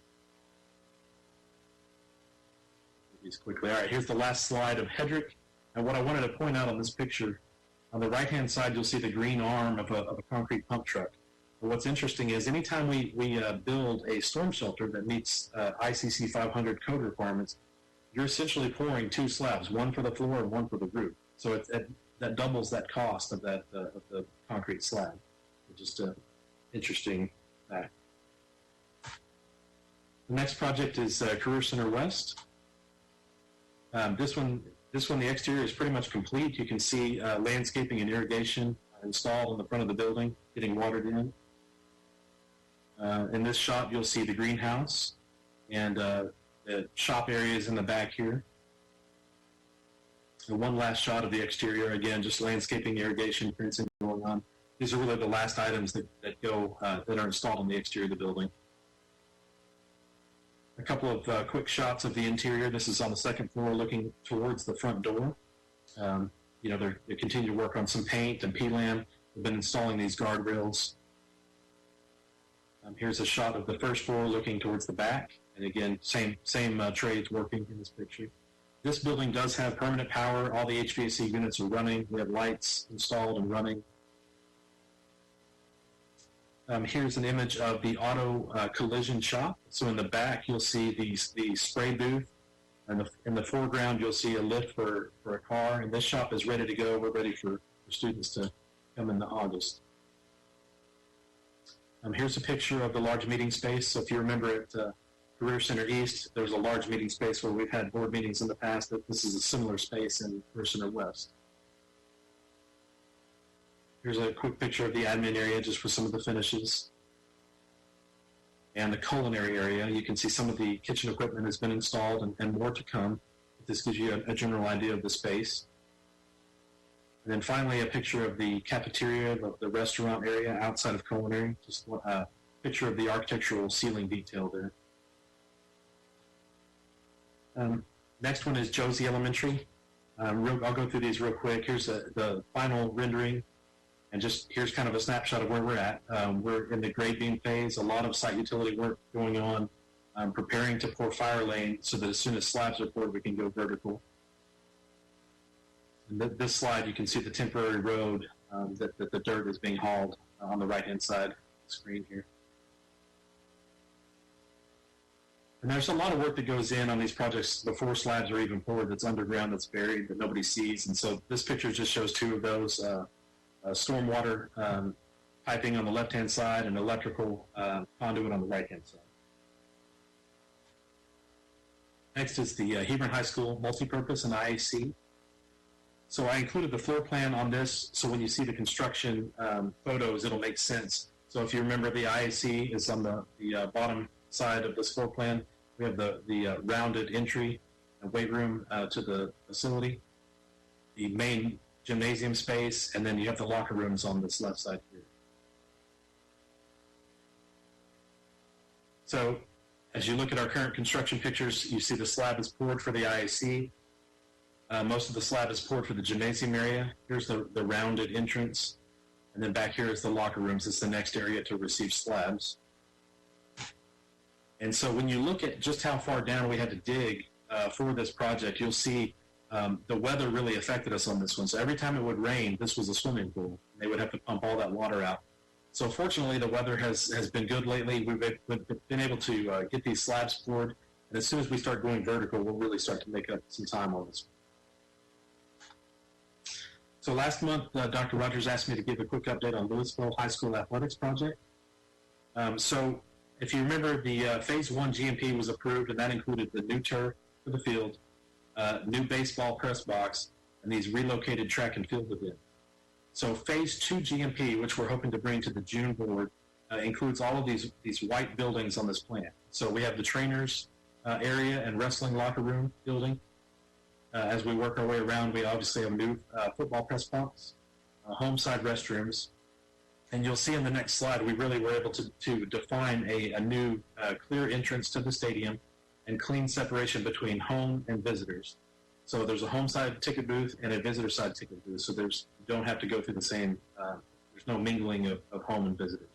These quickly. All right, here's the last slide of Hedrick. And what I wanted to point out on this picture, on the right-hand side, you'll see the green arm of a concrete pump truck. But what's interesting is anytime we build a storm shelter that meets ICC 500 code requirements, you're essentially pouring two slabs, one for the floor and one for the roof. So that doubles that cost of the concrete slab. Just an interesting fact. The next project is Career Center West. This one, the exterior is pretty much complete. You can see landscaping and irrigation installed on the front of the building, getting watered in. In this shot, you'll see the greenhouse and the shop areas in the back here. And one last shot of the exterior, again, just landscaping, irrigation, fencing going on. These are really the last items that are installed on the exterior of the building. A couple of quick shots of the interior. This is on the second floor looking towards the front door. They continue to work on some paint and P-lam. They've been installing these guardrails. Here's a shot of the first floor looking towards the back. And again, same trades working in this picture. This building does have permanent power. All the HVAC units are running. We have lights installed and running. Here's an image of the auto collision shop. So in the back, you'll see the spray booth. And in the foreground, you'll see a lift for a car. And this shop is ready to go. We're ready for students to come in August. Here's a picture of the large meeting space. So if you remember at Career Center East, there's a large meeting space where we've had board meetings in the past. This is a similar space in Career Center West. Here's a quick picture of the admin area just for some of the finishes. And the culinary area, you can see some of the kitchen equipment has been installed and more to come. This gives you a general idea of the space. And then finally, a picture of the cafeteria, of the restaurant area outside of culinary. Just a picture of the architectural ceiling detail there. Next one is Josie Elementary. I'll go through these real quick. Here's the final rendering. And just here's kind of a snapshot of where we're at. We're in the grade beam phase, a lot of site utility work going on, preparing to pour fire lane so that as soon as slabs are poured, we can go vertical. And this slide, you can see the temporary road that the dirt is being hauled on the right-hand side of the screen here. And there's a lot of work that goes in on these projects before slabs are even poured that's underground, that's buried, that nobody sees. And so this picture just shows two of those. Stormwater piping on the left-hand side and electrical conduit on the right-hand side. Next is the Hebron High School multipurpose and IAC. So I included the floor plan on this, so when you see the construction photos, it'll make sense. So if you remember, the IAC is on the bottom side of this floor plan. We have the rounded entry and weight room to the facility, the main gymnasium space, and then you have the locker rooms on this left side here. So as you look at our current construction pictures, you see the slab is poured for the IAC. Most of the slab is poured for the gymnasium area. Here's the rounded entrance. And then back here is the locker rooms. It's the next area to receive slabs. And so when you look at just how far down we had to dig for this project, you'll see the weather really affected us on this one. So every time it would rain, this was a swimming pool. They would have to pump all that water out. So fortunately, the weather has been good lately. We've been able to get these slabs poured. And as soon as we start going vertical, we'll really start to make up some time on this one. So last month, Dr. Rogers asked me to give a quick update on Lewisville High School Athletics project. So if you remember, the Phase 1 GMP was approved, and that included the new turf for the field, new baseball press box, and these relocated track and field events. So Phase 2 GMP, which we're hoping to bring to the June board, includes all of these white buildings on this plan. So we have the trainers area and wrestling locker room building. As we work our way around, we obviously have a new football press box, home side restrooms, and you'll see in the next slide, we really were able to define a new clear entrance to the stadium and clean separation between home and visitors. So there's a home side ticket booth and a visitor side ticket booth, so you don't have to go through the same, there's no mingling of home and visitors.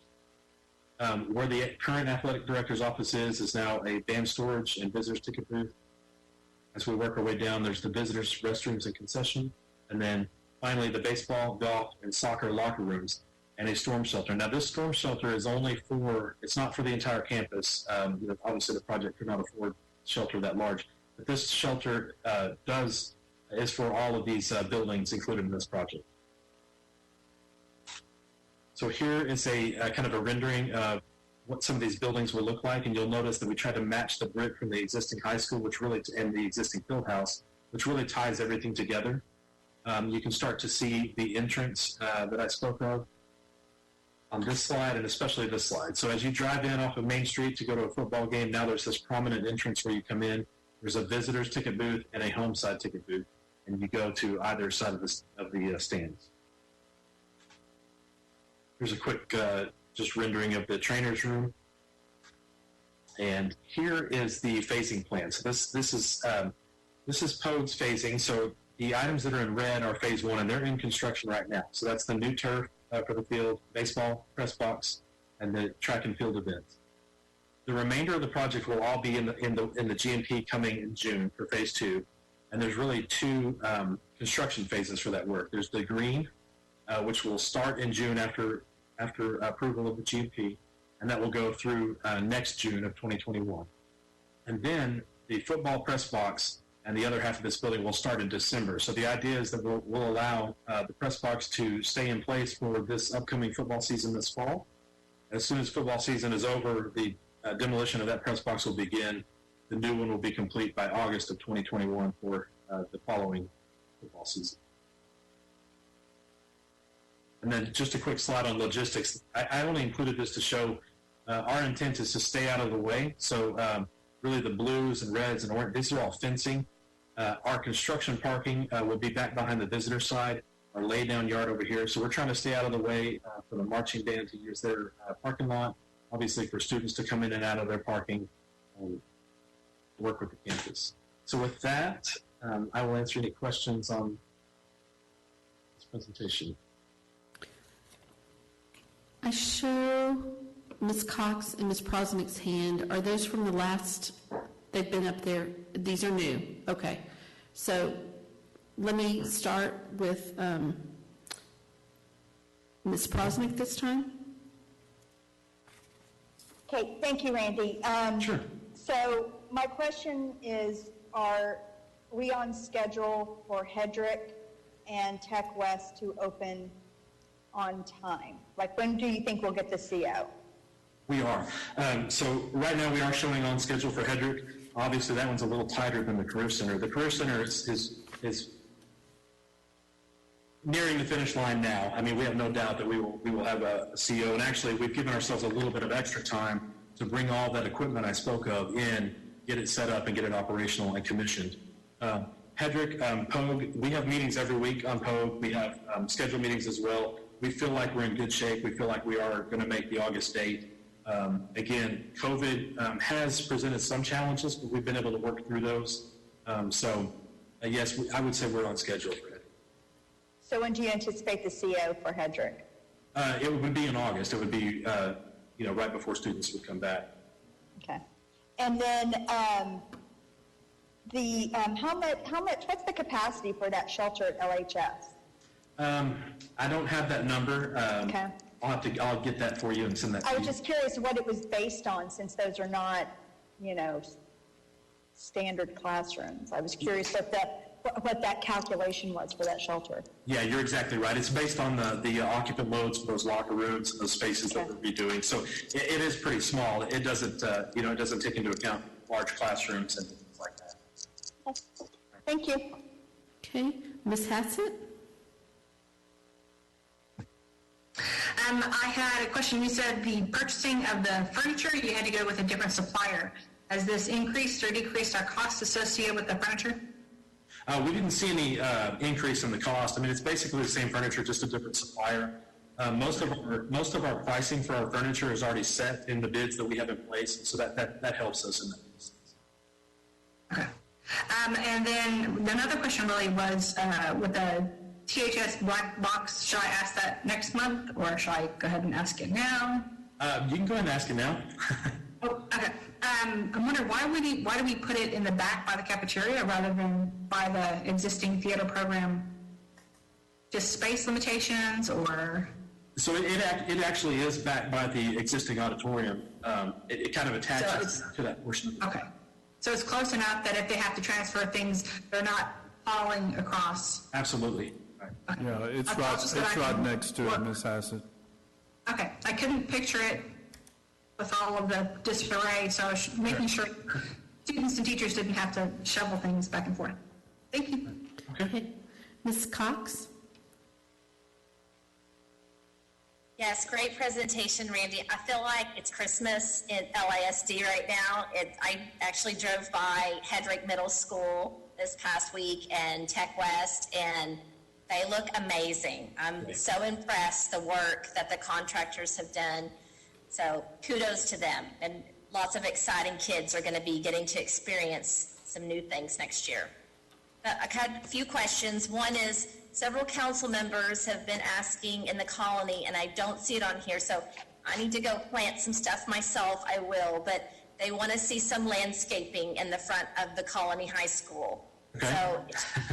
Where the current athletic director's office is now a band storage and visitors ticket booth. As we work our way down, there's the visitors' restrooms and concession, and then finally the baseball, golf, and soccer locker rooms, and a storm shelter. Now, this storm shelter is it's not for the entire campus. Obviously, the project could not afford shelter that large, but this shelter is for all of these buildings included in this project. So here is a kind of a rendering of what some of these buildings will look like, and you'll notice that we try to match the brick from the existing high school, and the existing field house, which really ties everything together. You can start to see the entrance that I spoke of on this slide, and especially this slide. So as you drive in off of Main Street to go to a football game, now there's this prominent entrance where you come in. There's a visitor's ticket booth and a home side ticket booth, and you go to either side of the stands. Here's a quick just rendering of the trainer's room. And here is the phasing plan. So this is PODE's phasing. So the items that are in red are Phase 1, and they're in construction right now. So that's the new turf for the field, baseball, press box, and the track and field events. The remainder of the project will all be in the GMP coming in June for Phase 2. And there's really two construction phases for that work. There's the green, which will start in June after approval of the GMP, and that will go through next June of 2021. And then the football press box and the other half of this building will start in December. So the idea is that we'll allow the press box to stay in place for this upcoming football season this fall. As soon as football season is over, the demolition of that press box will begin. The new one will be complete by August of 2021 for the following football season. And then just a quick slide on logistics. I only included this to show our intent is to stay out of the way. So really the blues and reds and orange, these are all fencing. Our construction parking will be back behind the visitor side, our lay down yard over here. So we're trying to stay out of the way for the marching band to use their parking lot, obviously for students to come in and out of their parking and work with the campus. So with that, I will answer any questions on this presentation. I show Ms. Cox and Ms. Prosnick's hand. Are those from the last, they've been up there? These are new. Okay. So let me start with Ms. Prosnick this time. Okay, thank you, Randy. Sure. So my question is, are we on schedule for Hedrick and Tech West to open on time? Like, when do you think we'll get the CO? We are. So right now we are showing on schedule for Hedrick. Obviously that one's a little tighter than the Career Center. The Career Center is nearing the finish line now. I mean, we have no doubt that we will have a CO, and actually we've given ourselves a little bit of extra time to bring all that equipment I spoke of in, get it set up and get it operational and commissioned. Hedrick, Pogue, we have meetings every week on Pogue. We have scheduled meetings as well. We feel like we're in good shape. We feel like we are going to make the August date. Again, COVID has presented some challenges, but we've been able to work through those. Yes, I would say we're on schedule for it. So when do you anticipate the CO for Hedrick? It would be in August. It would be, right before students would come back. Okay. And then how much, what's the capacity for that shelter at LHS? I don't have that number. Okay. I'll get that for you and send that to you. I was just curious what it was based on, since those are not, standard classrooms. I was curious what that calculation was for that shelter. Yeah, you're exactly right. It's based on the occupant loads for those locker rooms and those spaces that we'll be doing. So it is pretty small. It doesn't, it doesn't take into account large classrooms and things like that. Okay. Thank you. Okay, Ms. Hassett? I had a question. You said the purchasing of the furniture, you had to go with a different supplier. Has this increased or decreased our costs associated with the furniture? We didn't see any increase in the cost. I mean, it's basically the same furniture, just a different supplier. Most of our pricing for our furniture is already set in the bids that we have in place, so that helps us in that business. Okay. And then another question really was with the THS black box, shall I ask that next month, or shall I go ahead and ask it now? You can go ahead and ask it now. Oh, okay. I'm wondering why do we put it in the back by the cafeteria rather than by the existing theater program? Just space limitations, or? So it actually is back by the existing auditorium. It kind of attaches to that portion. Okay. So it's close enough that if they have to transfer things, they're not falling across. Absolutely. Right. Okay. Yeah, it's Okay, right next to it, Ms. Hassett. Okay, I couldn't picture it with all of the disarray, so I was making sure students and teachers didn't have to shovel things back and forth. Thank you. Okay. Ms. Cox? Yes, great presentation, Randy. I feel like it's Christmas at LISD right now. I actually drove by Hedrick Middle School this past week and Tech West, and they look amazing. I'm so impressed the work that the contractors have done. So kudos to them. And lots of exciting kids are going to be getting to experience some new things next year. I've had a few questions. One is, several council members have been asking in the colony, and I don't see it on here, so I need to go plant some stuff myself, I will, but they want to see some landscaping in the front of the Colony High School. Okay. So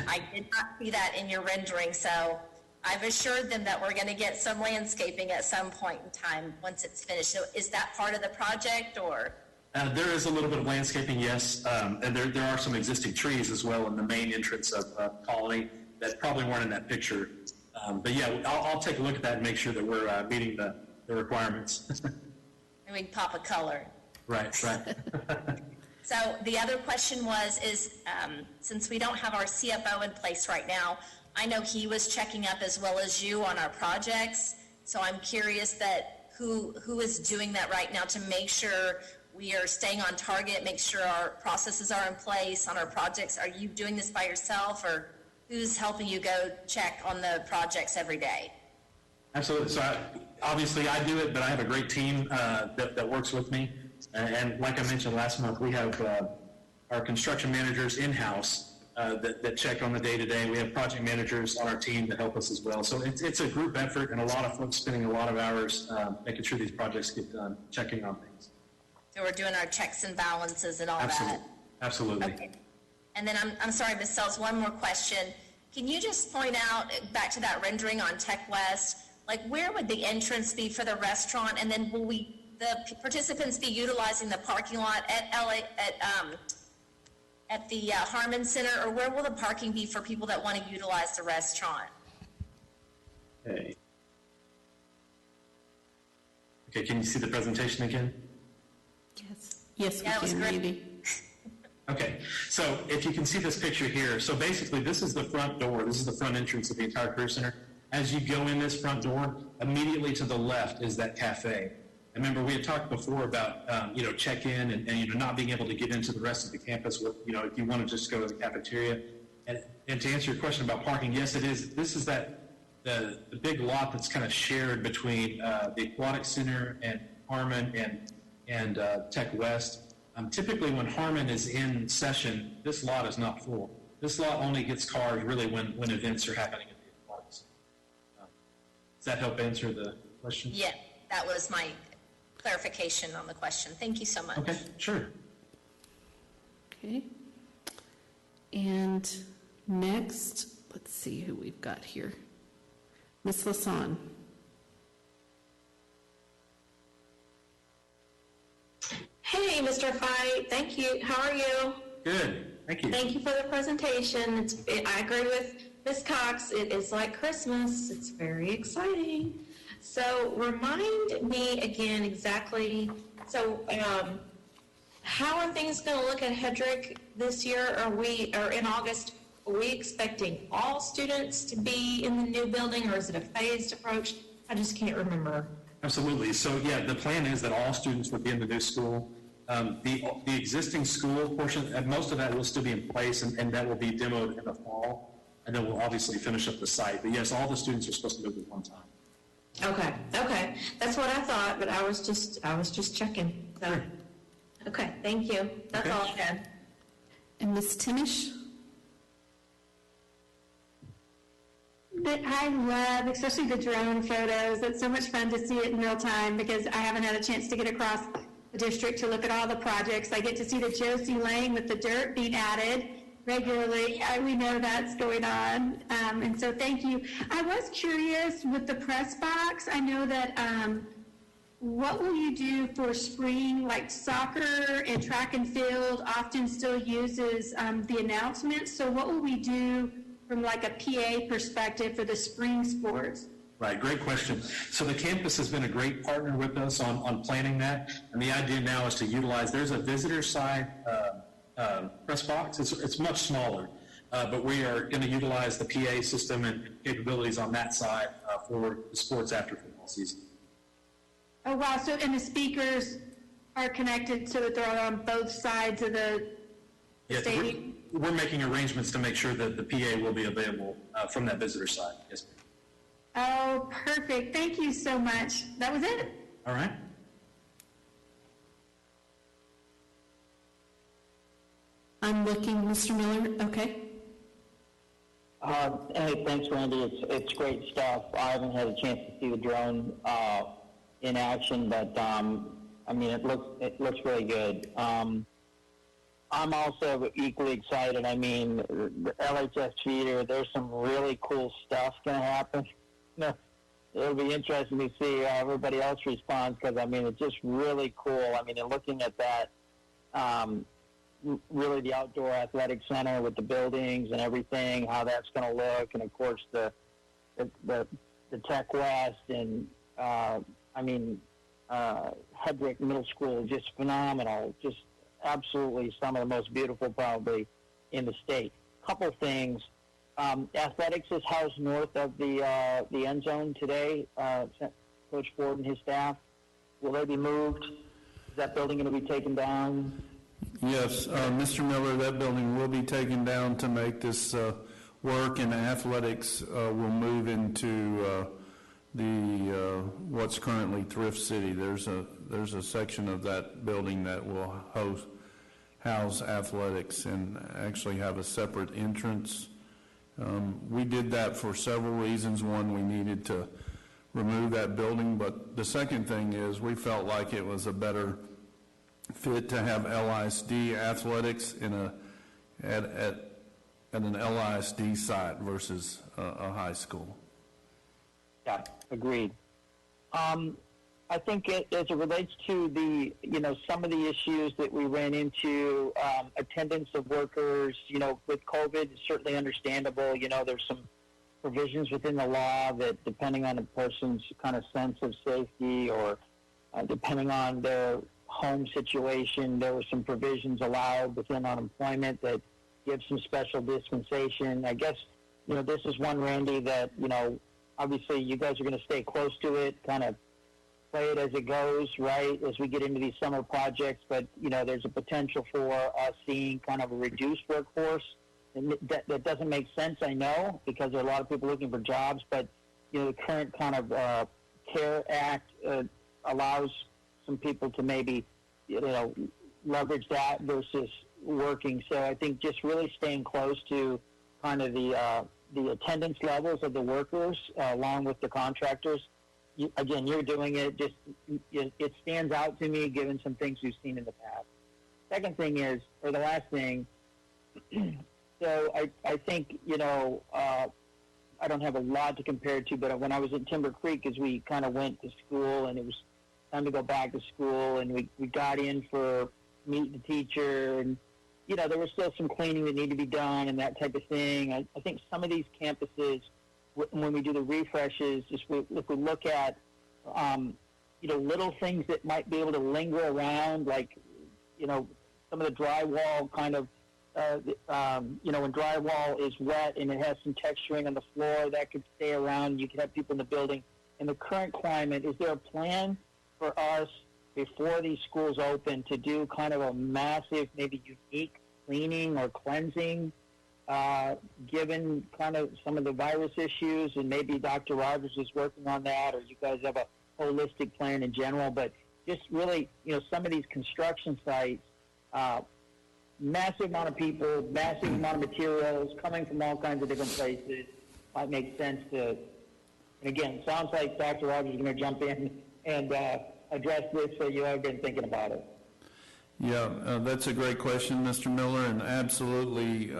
I did not see that in your rendering, so I've assured them that we're going to get some landscaping at some point in time once it's finished. So is that part of the project, or? There is a little bit of landscaping, yes, and there are some existing trees as well in the main entrance of Colony that probably weren't in that picture. But yeah, I'll take a look at that and make sure that we're meeting the requirements. And we can pop a color. Right. So the other question is since we don't have our CFO in place right now, I know he was checking up as well as you on our projects. So I'm curious that who is doing that right now to make sure we are staying on target, make sure our processes are in place on our projects. Are you doing this by yourself, or who's helping you go check on the projects every day? Absolutely. So obviously I do it, but I have a great team that works with me. And like I mentioned last month, we have our construction managers in-house that check on the day-to-day. We have project managers on our team that help us as well. So it's a group effort, and a lot of folks spending a lot of hours making sure these projects get done, checking on things. So we're doing our checks and balances and all that? Absolutely. Okay. And then I'm sorry, Ms. Sells, one more question. Can you just point out, back to that rendering on Tech West, like where would the entrance be for the restaurant, and then will the participants be utilizing the parking lot at the Harmon Center, or where will the parking be for people that want to utilize the restaurant? Okay. Okay, can you see the presentation again? Yes, Yeah, it was we can, great. maybe. Okay, so if you can see this picture here, so basically this is the front door, this is the front entrance of the entire Career Center. As you go in this front door, immediately to the left is that cafe. And remember, we had talked before about, check-in and not being able to get into the rest of the campus with, if you want to just go to the cafeteria. And to answer your question about parking, yes, it is. This is the big lot that's kind of shared between the Aquatic Center and Harmon and Tech West. Typically, when Harmon is in session, this lot is not full. This lot only gets cars really when events are happening at the aquatics. Does that help answer the question? Yeah, that was my clarification on the question. Thank you so much. Okay, sure. Okay. And next, let's see who we've got here. Ms. Lasan. Hey, Mr. Fight, thank you. How are you? Good, thank you. Thank you for the presentation. I agree with Ms. Cox. It is like Christmas. It's very exciting. So remind me again exactly, how are things going to look at Hedrick this year? Or in August, are we expecting all students to be in the new building, or is it a phased approach? I just can't remember. Absolutely. So yeah, the plan is that all students would be in the new school. The existing school portion, most of that will still be in place, and that will be demoed in the fall, and then we'll obviously finish up the site. But yes, all the students are supposed to move at one time. Okay. That's what I thought, but I was just checking. So, Sure. okay, thank you. That's Okay. all I had. And Ms. Timish? I love, especially the drone photos. It's so much fun to see it in real time because I haven't had a chance to get across the district to look at all the projects. I get to see the Josie Lane with the dirt being added regularly. We know that's going on. And so thank you. I was curious with the press box. I know that what will you do for spring, like soccer and track and field often still uses the announcements. So what will we do from like a PA perspective for the spring sports? Right, great question. So the campus has been a great partner with us on planning that, and the idea now is to utilize, there's a visitor side press box. It's much smaller, but we are going to utilize the PA system and capabilities on that side for the sports after football season. Oh, wow. So, and the speakers are connected so that they're on both sides of the Yes, stadium? we're making arrangements to make sure that the PA will be available from that visitor side. Yes, ma'am. Oh, perfect. Thank you so much. That was it. All right. I'm looking, Mr. Miller. Okay. Hey, thanks, Randy. It's great stuff. I haven't had a chance to see the drone in action, but it looks really good. I'm also equally excited. I mean, the LHS feeder, there's some really cool stuff going to happen. It'll be interesting to see how everybody else responds because, it's just really cool. And looking at that, really the outdoor athletic center with the buildings and everything, how that's going to look, and of course the Tech West and Hedrick Middle School, just phenomenal, just absolutely some of the most beautiful probably in the state. Couple things. Athletics is housed north of the end zone today. Coach Ford and his staff, will they be moved? Is that building going to be taken down? Yes, Mr. Miller, that building will be taken down to make this work, and athletics will move into what's currently Thrift City. There's a section of that building that will house athletics and actually have a separate entrance. We did that for several reasons. One, we needed to remove that building, but the second thing is we felt like it was a better fit to have LISD athletics at an LISD site versus a high school. Yeah, agreed. I think as it relates to some of the issues that we ran into, attendance of workers, with COVID, is certainly understandable. There's some provisions within the law that, depending on a person's kind of sense of safety or depending on their home situation, there were some provisions allowed within unemployment that give some special dispensation. I guess, this is one, Randy, that, obviously you guys are going to stay close to it, kind of play it as it goes, right, as we get into these summer projects. But, there's a potential for us seeing kind of a reduced workforce. And that doesn't make sense, I know, because there are a lot of people looking for jobs. But, the current kind of CARE Act allows some people to maybe, leverage that versus working. So I think just really staying close to kind of the attendance levels of the workers along with the contractors. You're doing it. Just it stands out to me given some things we've seen in the past. Second thing is, or the last thing, so I think, I don't have a lot to compare it to, but when I was at Timber Creek, as we kind of went to school and it was time to go back to school, and we got in for meet the teacher, and, there was still some cleaning that needed to be done and that type of thing. I think some of these campuses, when we do the refreshes, if we look at, little things that might be able to linger around, like, some of the drywall kind of, when drywall is wet and it has some texturing on the floor, that could stay around. You could have people in the building. In the current climate, is there a plan for us before these schools open to do kind of a massive, maybe unique cleaning or cleansing, given kind of some of the virus issues? And maybe Dr. Rogers is working on that, or you guys have a holistic plan in general. But just really, some of these construction sites, massive amount of people, massive amount of materials coming from all kinds of different places. Might make sense to, and again, it sounds like Dr. Rogers is going to jump in and address this, so you have been thinking about it. Yeah, that's a great question, Mr. Miller, and absolutely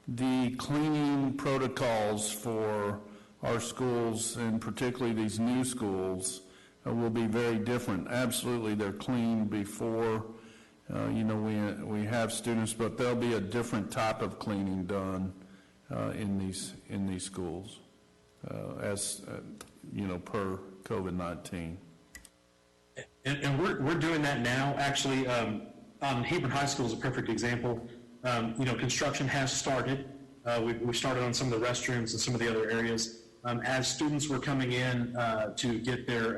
the cleaning protocols for our schools, and particularly these new schools, will be very different. Absolutely, they're cleaned before, we have students, but there'll be a different type of cleaning done in these schools, as per COVID-19. And we're doing that now. Actually, Hebron High School is a perfect example. Construction has started. We started on some of the restrooms and some of the other areas. As students were coming in to get their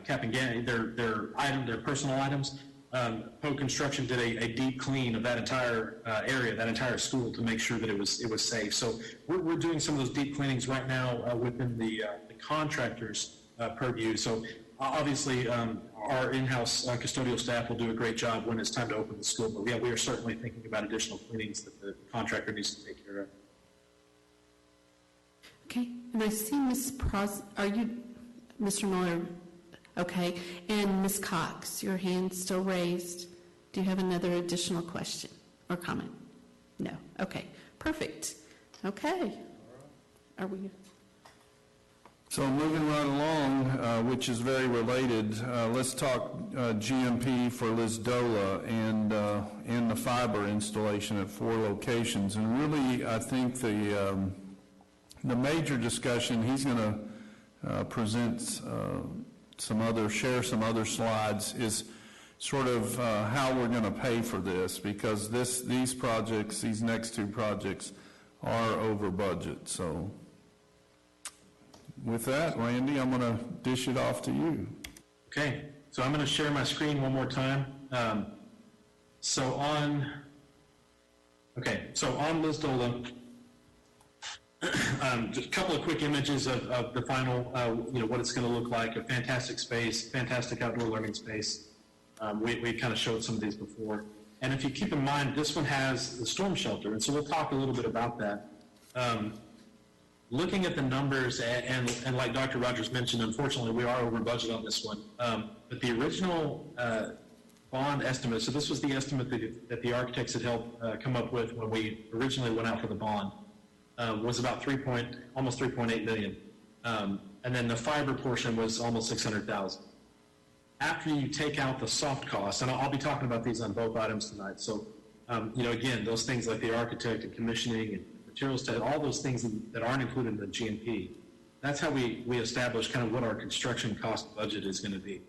cap and gown, their personal items, Poe Construction did a deep clean of that entire area, that entire school, to make sure that it was safe. So we're doing some of those deep cleanings right now within the contractor's purview. So obviously, our in-house custodial staff will do a great job when it's time to open the school. But yeah, we are certainly thinking about additional cleanings that the contractor needs to take care of. Okay, and I see are you, Mr. Miller? Okay, and Ms. Cox, your hand's still raised. Do you have another additional question or comment? No. Okay, perfect. Okay. Are we? So moving right along, which is very related, let's talk GMP for Lisdola and the fiber installation at 4 locations. And really, I think the major discussion, he's going to present share some other slides, is sort of how we're going to pay for this, because these projects, these next 2 projects, are over budget. So with that, Randy, I'm going to dish it off to you. Okay, so I'm going to share my screen one more time. So on Lisdola, just a couple of quick images of the final, what it's going to look like. A fantastic space, fantastic outdoor learning space. We kind of showed some of these before. And if you keep in mind, this one has the storm shelter, and so we'll talk a little bit about that. Looking at the numbers, and like Dr. Rogers mentioned, unfortunately, we are over budget on this one. But the original bond estimate, so this was the estimate that the architects had helped come up with when we originally went out for the bond, was about almost 3.8 million. And then the fiber portion was almost 600,000. After you take out the soft costs, and I'll be talking about these on both items tonight. So, again, those things like the architect and commissioning and materials, all those things that aren't included in the GMP. that's how we establish kind of what our construction cost budget is going to be.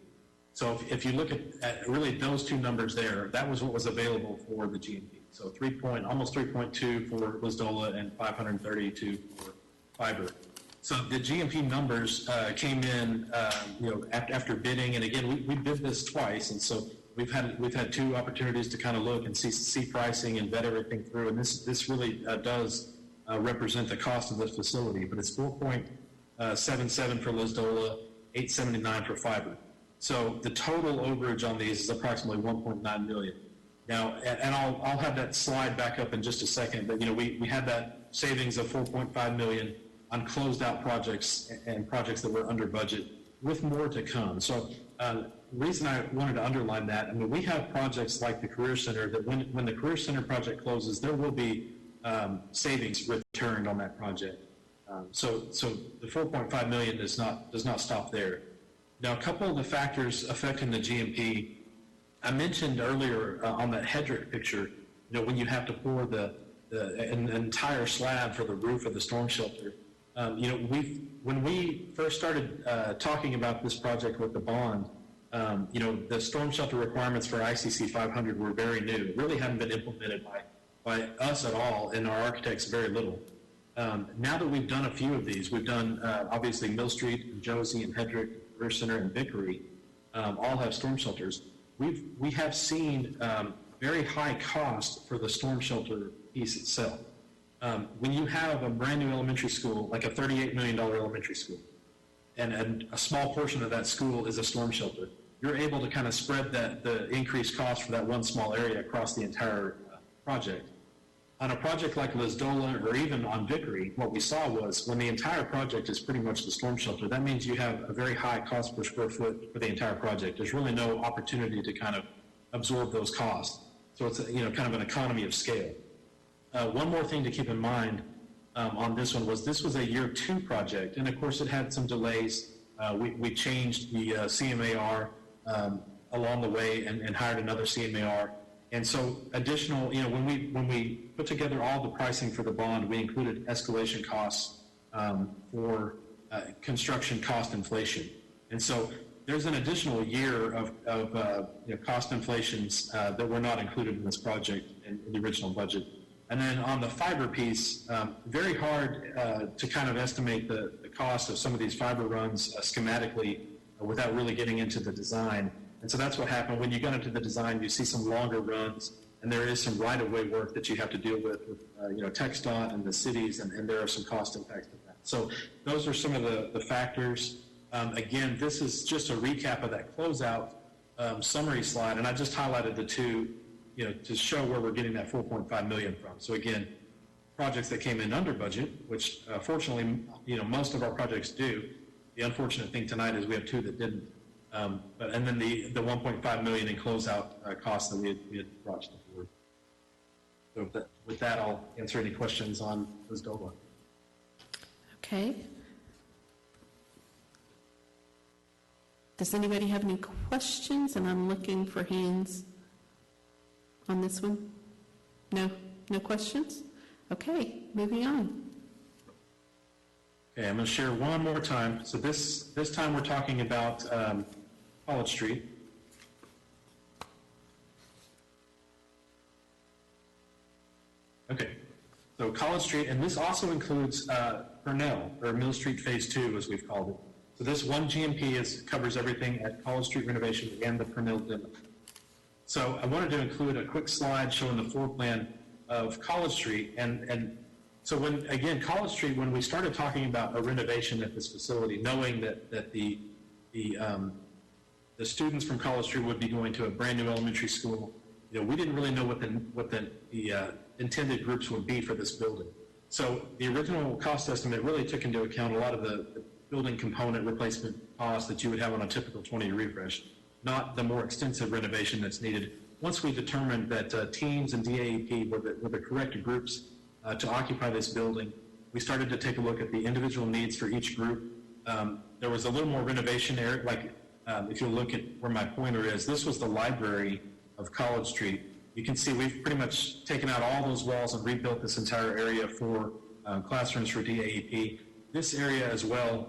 So if you look at really those two numbers there, that was what was available for the GMP. So almost 3.2 for Lisdola and 532 for fiber. So the GMP numbers came in, after bidding, and again, we bid this twice, and so we've had two opportunities to kind of look and see pricing and vet everything through, and this really does represent the cost of this facility, but it's 4.77 for Lisdola, 879 for fiber. So the total overage on these is approximately 1.9 million. Now, and I'll have that slide back up in just a second, but we had that savings of 4.5 million on closed out projects and projects that were under budget, with more to come. So the reason I wanted to underline that, I mean, we have projects like the Career Center that when the Career Center project closes, there will be savings returned on that project. So the 4.5 million does not stop there. Now, a couple of the factors affecting the GMP, I mentioned earlier on that Hedrick picture, when you have to pour an entire slab for the roof of the storm shelter. When we first started talking about this project with the bond, the storm shelter requirements for ICC 500 were very new. It really hadn't been implemented by us at all, and our architects very little. Now that we've done a few of these, we've done obviously Mill Street, and Josie, and Hedrick, Career Center, and Vickery, all have storm shelters. We have seen very high cost for the storm shelter piece itself. When you have a brand new elementary school, like a $38 million elementary school, and a small portion of that school is a storm shelter, you're able to kind of spread the increased cost for that one small area across the entire project. On a project like Lisdola or even on Vickery, what we saw was when the entire project is pretty much the storm shelter, that means you have a very high cost per square foot for the entire project. There's really no opportunity to kind of absorb those costs. So it's kind of an economy of scale. One more thing to keep in mind on this one was this was a year 2 project, and of course it had some delays. We changed the CMAR along the way and hired another CMAR. And so additional, when we put together all the pricing for the bond, we included escalation costs for construction cost inflation. And so there's an additional year of cost inflations that were not included in this project in the original budget. And then on the fiber piece, very hard to kind of estimate the cost of some of these fiber runs schematically without really getting into the design. And so that's what happened. When you got into the design, you see some longer runs, and there is some right-of-way work that you have to deal with TxDOT and the cities, and there are some cost impacts to that. So those are some of the factors. Again, this is just a recap of that closeout summary slide, and I just highlighted the two, to show where we're getting that 4.5 million from. So again, projects that came in under budget, which fortunately, most of our projects do. The unfortunate thing tonight is we have two that didn't. And then the 1.5 million in closeout costs that we had brought to the board. So with that, I'll answer any questions on Lisdola. Okay. Does anybody have any questions? And I'm looking for hands on this one. No questions? Okay, moving on. Okay, I'm going to share one more time. So this time we're talking about College Street. Okay, so College Street, and this also includes Purnell, or Mill Street Phase 2, as we've called it. So this one GMP covers everything at College Street renovation and the Purnell demo. So I wanted to include a quick slide showing the floor plan of College Street, and so College Street, when we started talking about a renovation at this facility, knowing that the students from College Street would be going to a brand new elementary school, we didn't really know what the intended groups would be for this building. So the original cost estimate really took into account a lot of the building component replacement costs that you would have on a typical 20-year refresh, not the more extensive renovation that's needed. Once we determined that teams and DAEP were the correct groups to occupy this building, we started to take a look at the individual needs for each group. There was a little more renovation area, like if you look at where my pointer is, this was the library of College Street. You can see we've pretty much taken out all those walls and rebuilt this entire area for classrooms for DAEP. this area as well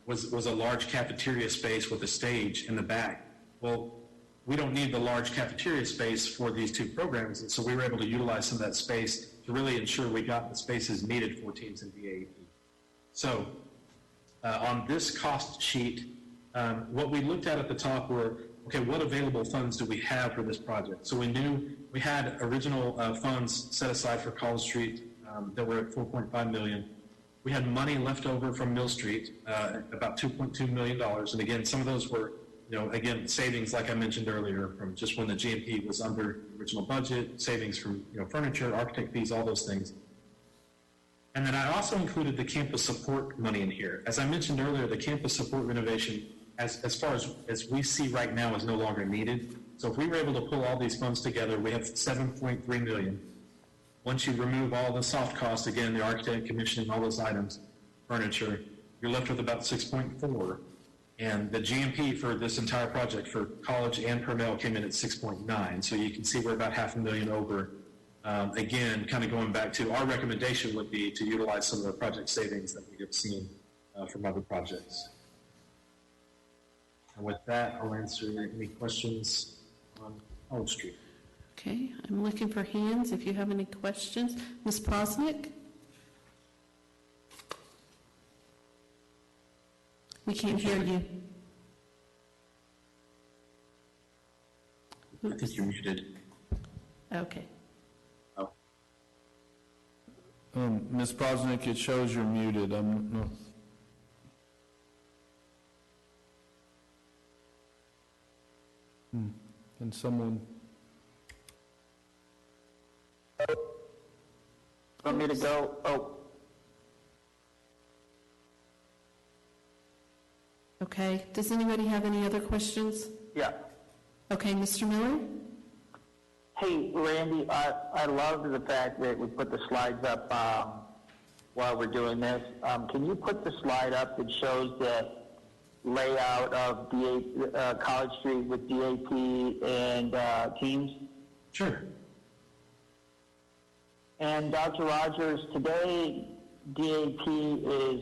was a large cafeteria space with a stage in the back. Well, we don't need the large cafeteria space for these two programs, and so we were able to utilize some of that space to really ensure we got the spaces needed for teams in DAP. So on this cost sheet, what we looked at the top were, okay, what available funds do we have for this project? So we knew we had original funds set aside for College Street that were at $4.5 million. We had money left over from Mill Street, about $2.2 million. And again, some of those were, again, savings, like I mentioned earlier, from just when the GMP was under the original budget, savings from, furniture, architect fees, all those things. And then I also included the campus support money in here. As I mentioned earlier, the campus support renovation, as far as we see right now, is no longer needed. So if we were able to pull all these funds together, we have $7.3 million. Once you remove all the soft costs, again, the architect, commissioning, all those items, furniture, you're left with about 6.4. And the GMP for this entire project for College and Purnell came in at 6.9. So you can see we're about $500,000 over. Again, kind of going back to our recommendation would be to utilize some of the project savings that we have seen from other projects. And with that, I'll answer any questions on College Street. Okay, I'm looking for hands if you have any questions. Ms. Prosnick? We can't hear you. I think you're muted. Okay. Oh. Ms. Prosnick, it shows you're muted. Can someone? Want me to go? Oh. Okay, does anybody have any other questions? Yeah. Okay, Mr. Miller? Hey, Randy, I love the fact that we put the slides up while we're doing this. Can you put the slide up that shows the layout of College Street with DAP and teams? Sure. And Dr. Rogers, today DAP is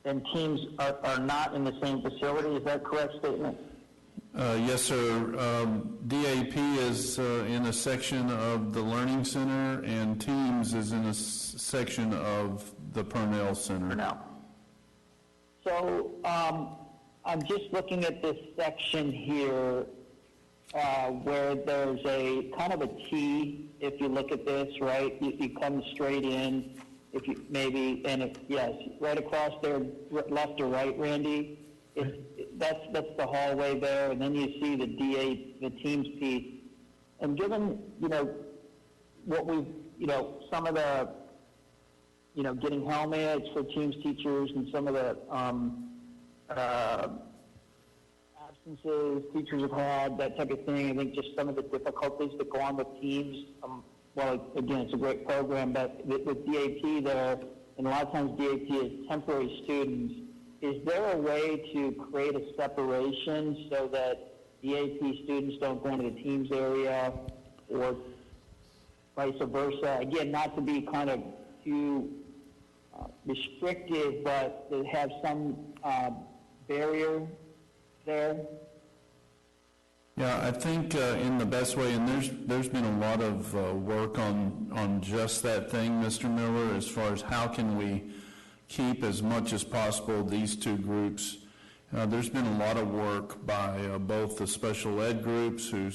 and teams are not in the same facility. Is that a correct statement? Yes, sir. DAP is in a section of the Learning Center, and Teams is in a section of the Purnell Center. No. So I'm just looking at this section here where there's a kind of a T. If you look at this, right, you come straight in. If you maybe, and if, yes, right across there, left or right, Randy. That's the hallway there, and then you see the teams piece. And given what we've some of the getting helmets for teams teachers and some of the absences teachers have had, that type of thing. I think just some of the difficulties that go on with teams. Well, again, it's a great program, but with DAP there, and a lot of times DAP is temporary students. Is there a way to create a separation so that DAP students don't go into the teams area or vice versa? Again, not to be kind of too restrictive, but to have some barrier there? Yeah, I think in the best way, and there's been a lot of work on just that thing, Mr. Miller, as far as how can we keep as much as possible these two groups. There's been a lot of work by both the special ed groups who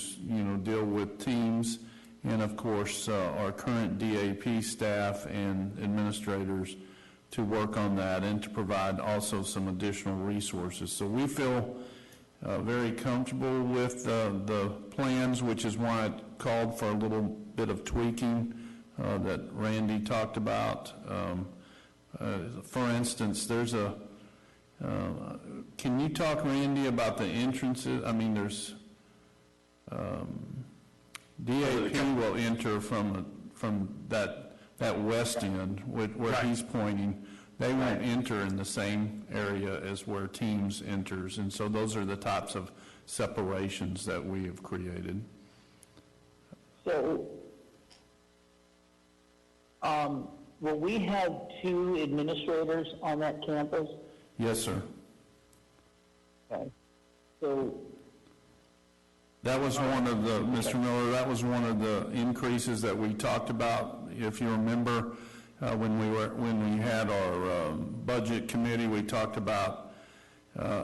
deal with teams, and of course our current DAP staff and administrators to work on that and to provide also some additional resources. So we feel very comfortable with the plans, which is why it called for a little bit of tweaking that Randy talked about. For instance, there's can you talk, Randy, about the entrances? I mean, there's DAP will enter from that west end where he's pointing. They won't enter in the same area as where Teams enters, and so those are the types of separations that we have created. So, will we have 2 administrators on that campus? Yes, sir. Okay. So, That was one of the, Mr. Miller, that was one of the increases that we talked about. If you remember, when we had our budget committee, we talked about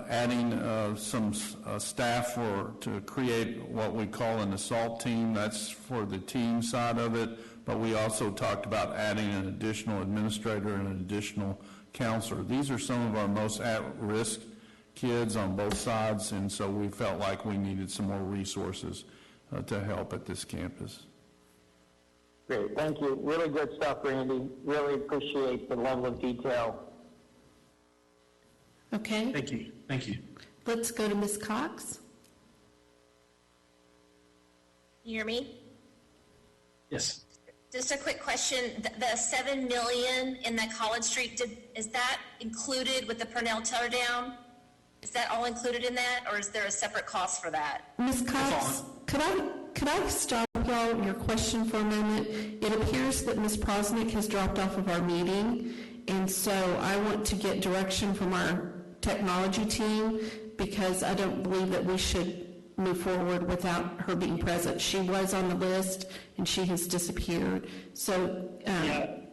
adding some staff to create what we call an assault team. That's for the team side of it. But we also talked about adding an additional administrator and an additional counselor. These are some of our most at-risk kids on both sides, and so we felt like we needed some more resources to help at this campus. great, thank you. Really good stuff, Randy. Really appreciate the level of detail. Okay, Thank you. Thank you. let's go to Ms. Cox. You hear me? Yes. Just a quick question, the 7 million in that College Street, is that included with the Purnell tear down? Is that all included in that, or is there a separate cost for that? Ms. Cox, could I stop y'all your question for a moment? It appears that Ms. Prosnick has dropped off of our meeting, and so I want to get direction from our technology team, because I don't believe that we should move forward without her being present. She was on the list, and she has disappeared. So,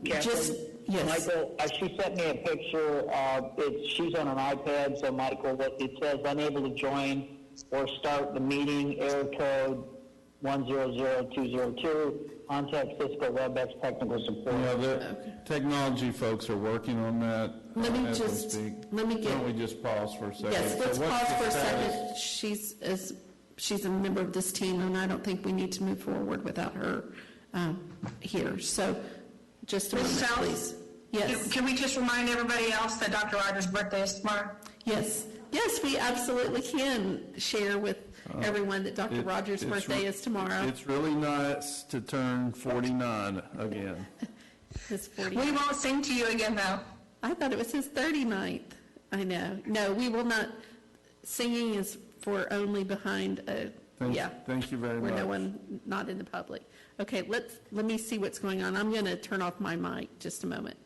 just, yes. Michael, she sent me a picture. She's on an iPad, so Michael, it says unable to join or start the meeting, error code 100202, contact Cisco WebEx technical support. Yeah, the technology folks are working on that. Let me as we just, speak. let me Why get, don't we just pause for a second? yes, let's So what's pause the for a status? second. She's a member of this team, and I don't think we need to move forward without her here. So, just a Ms. moment, South? please. Yes, Can we just remind everybody else that Dr. Rogers' birthday is tomorrow? yes, yes, we absolutely can share with everyone that Dr. Rogers' It's birthday is tomorrow. It's really nice to turn 49 again. His 40. We won't sing to you again, though. I thought it was his 39th. I know. No, we will not. Singing is for only behind a, Thank you very where much. no one, not in the public. Okay, let me see what's going on. I'm going to turn off my mic just a moment.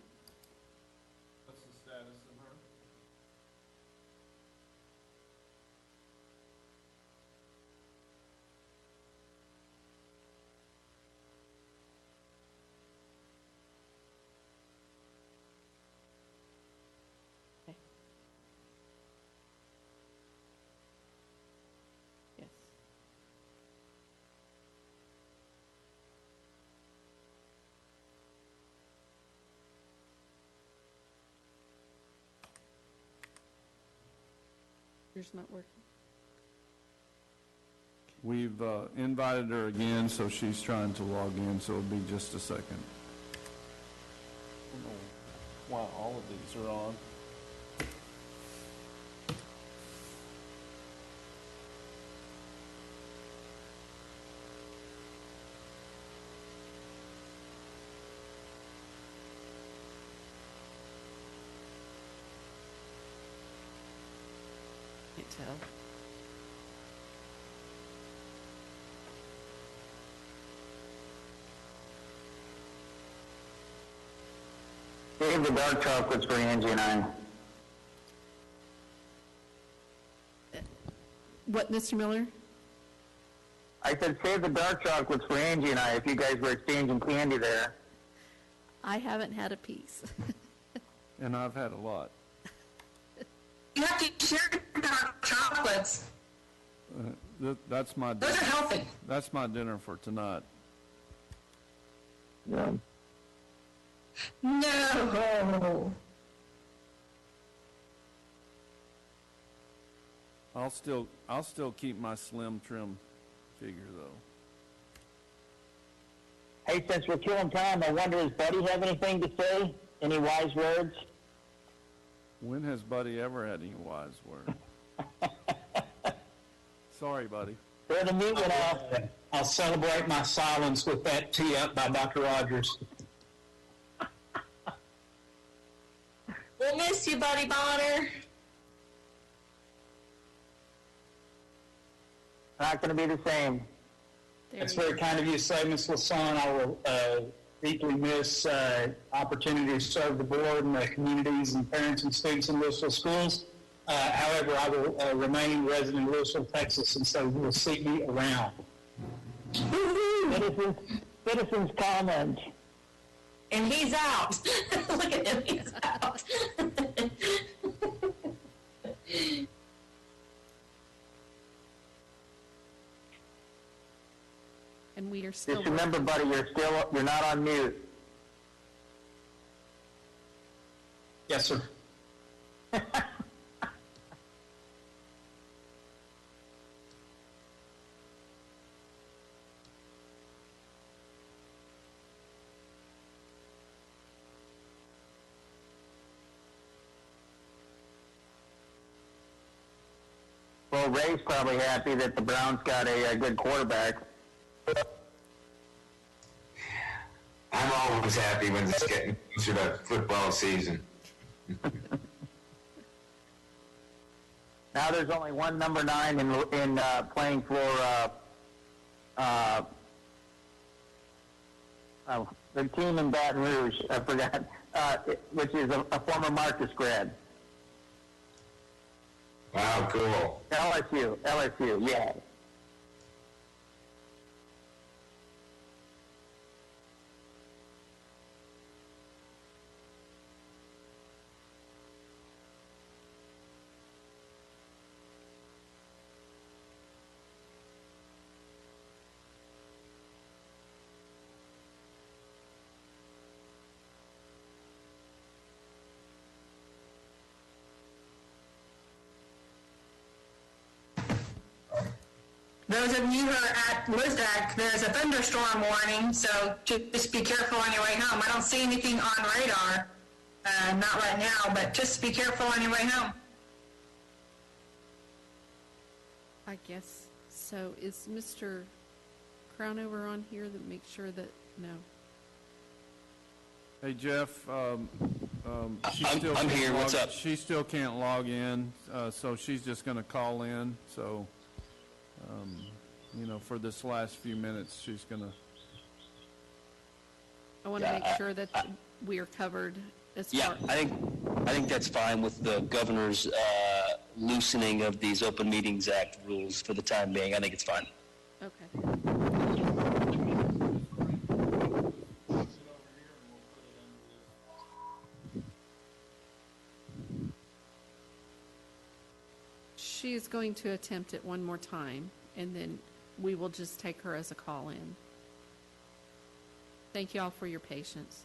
What's the status of her? Yes. Yours not working. We've invited her again, so she's trying to log in, so it'll be just a second. I don't know why all of these are on. Can't tell. Save the dark chocolates for Angie and I. What, Mr. Miller? I said save the dark chocolates for Angie and I if you guys were exchanging candy there. I haven't had a piece. And I've had a lot. You have to share dark chocolates. That's my Those are healthy. that's my dinner for tonight. Yeah. No. I'll still keep my slim trim figure though. Hey, since we're killing time, I wonder, does Buddy have anything to say? Any wise words? When has Buddy ever had any wise words? Sorry, Buddy. There, the meat went off. I'll celebrate my silence with that tee up by Dr. Rogers. We'll miss you, Buddy Bonner. Not going to be the same. There That's you very kind of you to say, Ms. Lasson. I will deeply miss opportunity to serve the board and the communities and parents and students in Lewisville schools. However, I will remain resident of Lewisville, Texas, and so you will see me around. Citizens comments. And he's out. Look at him, he's out. And we are still. Just remember, buddy, you're not on mute. Yes, sir. Well, Ray's probably happy that the Browns got a good quarterback. I'm always happy when it's getting closer to football season. Now there's only one number 9 in playing for the team in Baton Rouge. I forgot, which is a former Marcus grad. Wow, cool. LSU, yeah. Those of you who are at Lizak, there's a thunderstorm warning, so just be careful on your way home. I don't see anything on radar, not right now, but just be careful on your way home. I guess so. Is Mr. Crownover on here that makes sure that, no? Hey, Jeff, I'm here. What's up? She still can't log in, so she's just going to call in. So, for this last few minutes, she's going to. I want to make sure that we are covered as far. I think that's fine with the governor's loosening of these Open Meetings Act rules for the time being. I think it's fine. Okay. She is going to attempt it one more time, and then we will just take her as a call-in. Thank you all for your patience.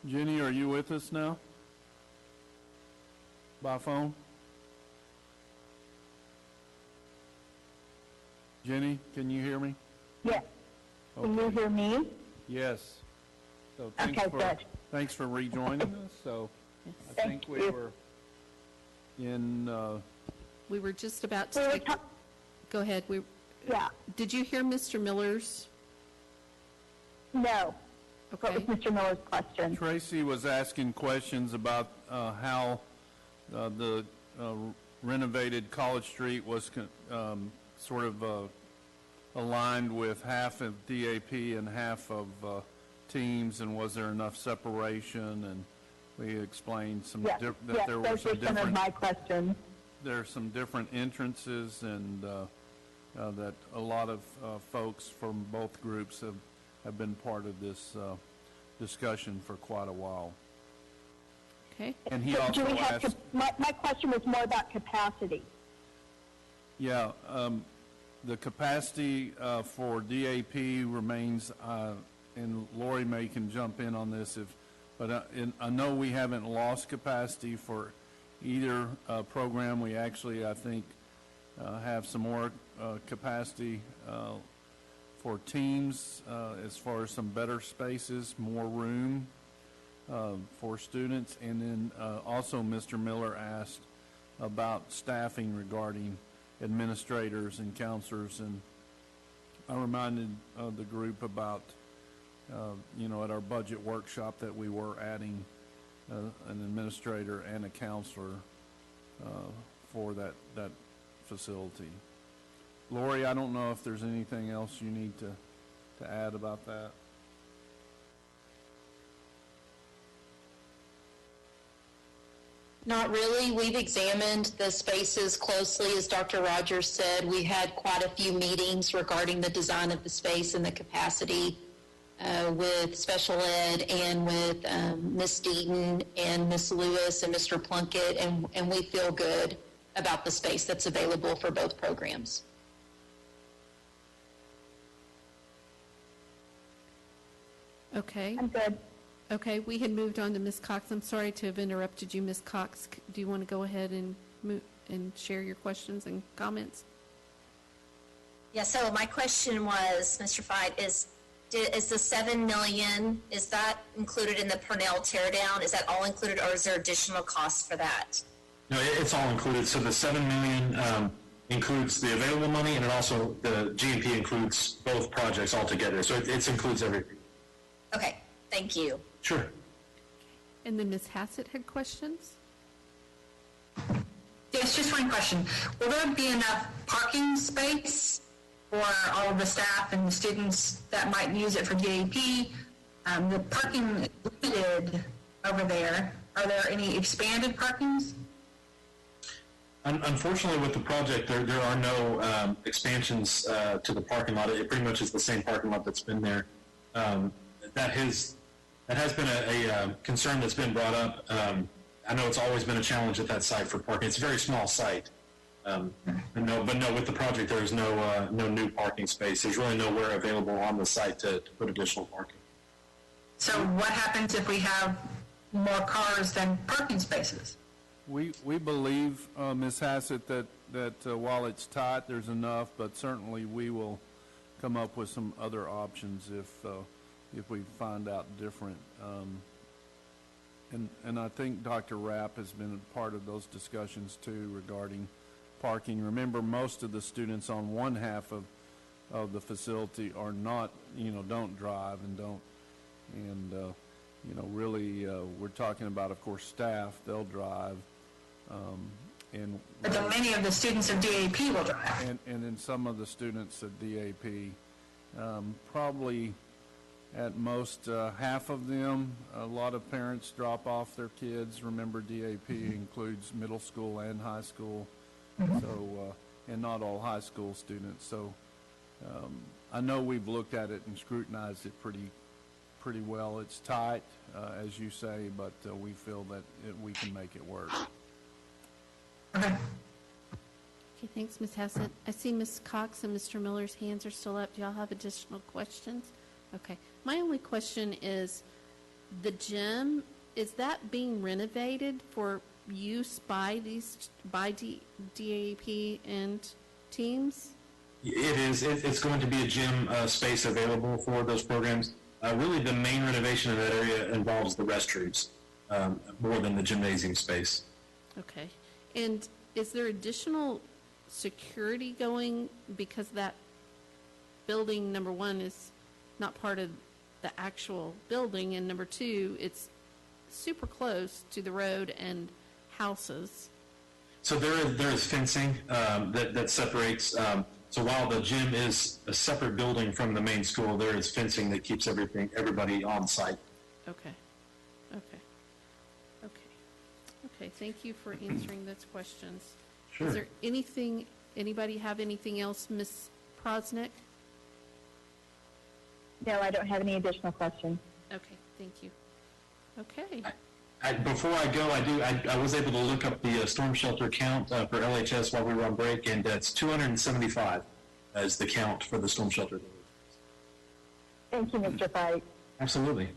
Jenny, are you with us now? By phone? Jenny, can you hear me? Yes. Can you hear me? Yes. So Okay, good. thanks for rejoining us. So I think we were in, We were just about to take, go ahead. Yeah. Did you hear Mr. Miller's? No. Okay. What was Mr. Miller's question? Tracy was asking questions about how the renovated College Street was sort of aligned with half of DAP and half of teams, and was there enough separation? And we explained that there were some different. Of my questions. There are some different entrances, and that a lot of folks from both groups have been part of this discussion for quite a while. Okay. And he also asked. My question was more about capacity. Yeah, the capacity for DAP remains, and Lori May can jump in on this, but I know we haven't lost capacity for either program. We actually, I think, have some more capacity for teams as far as some better spaces, more room for students. And then also Mr. Miller asked about staffing regarding administrators and counselors, and I reminded the group about, at our budget workshop that we were adding an administrator and a counselor for that facility. Lori, I don't know if there's anything else you need to add about that. Not really. We've examined the spaces closely. As Dr. Rogers said, we had quite a few meetings regarding the design of the space and the capacity with special ed and with Ms. Deaton and Ms. Lewis and Mr. Plunkett, and we feel good about the space that's available for both programs. Okay. I'm good. Okay, we had moved on to Ms. Cox. I'm sorry to have interrupted you, Ms. Cox. Do you want to go ahead and share your questions and comments? Yeah, so my question was, Mr. Fight, is the 7 million, is that included in the Purnell tear down? Is that all included, or is there additional costs for that? No, it's all included. So the 7 million includes the available money, and it also, the GMP includes both projects altogether. So it includes everything. Okay, thank you. Sure. And then Ms. Hassett had questions? Yes, just one question. Will there be enough parking space for all of the staff and the students that might use it for DAP? The parking is limited over there. Are there any expanded parkings? Unfortunately, with the project, there are no expansions to the parking lot. It pretty much is the same parking lot that's been there. That has been a concern that's been brought up. I know it's always been a challenge at that site for parking. It's a very small site. But no, with the project, there's no new parking space. There's really nowhere available on the site to put additional parking. So what happens if we have more cars than parking spaces? We believe, Ms. Hassett, that while it's tight, there's enough, but certainly we will come up with some other options if we find out different. And I think Dr. Rapp has been a part of those discussions too regarding parking. Remember, most of the students on one half of the facility are not, don't drive and don't, and really, we're talking about, of course, staff. They'll drive, But then many of the students of DAP will drive. And then some of the students at DAP, probably at most half of them. A lot of parents drop off their kids. Remember, DAP includes middle school and high school, so and not all high school students. So I know we've looked at it and scrutinized it pretty well. It's tight, as you say, but we feel that we can make it work. Okay. Okay, thanks, Ms. Hassett. I see Ms. Cox and Mr. Miller's hands are still up. Do y'all have additional questions? Okay. My only question is, the gym, is that being renovated for use by DAP and teams? It is. It's going to be a gym space available for those programs. Really, the main renovation of that area involves the restrooms more than the gymnasium space. Okay. And is there additional security going because that building, number one, is not part of the actual building, and number two, it's super close to the road and houses? So there is fencing that separates. So while the gym is a separate building from the main school, there is fencing that keeps everybody on site. Okay. Thank you for answering those questions. Sure. Is there anybody have anything else, Ms. Prosnick? No, I don't have any additional questions. Okay, thank you. Okay. Before I go, I was able to look up the storm shelter count for LHS while we were on break, and it's 275 as the count for the storm shelter. Thank you, Mr. Fite. Absolutely.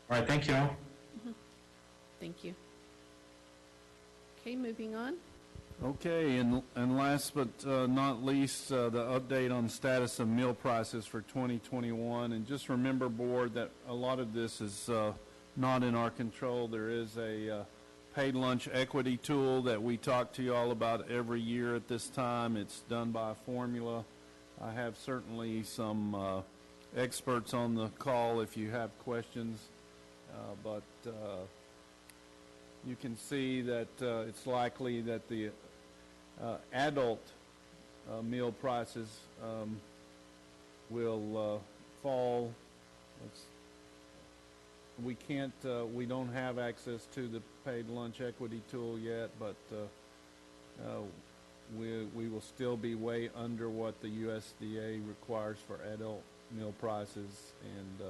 All right, thank you all. Thank you. Okay, moving on. Okay, and last but not least, the update on status of meal prices for 2021. And just remember, Board, that a lot of this is not in our control. There is a paid lunch equity tool that we talk to you all about every year at this time. It's done by a formula. I have certainly some experts on the call if you have questions, but you can see that it's likely that the adult meal prices will fall. We don't have access to the paid lunch equity tool yet, but we will still be way under what the USDA requires for adult meal prices, and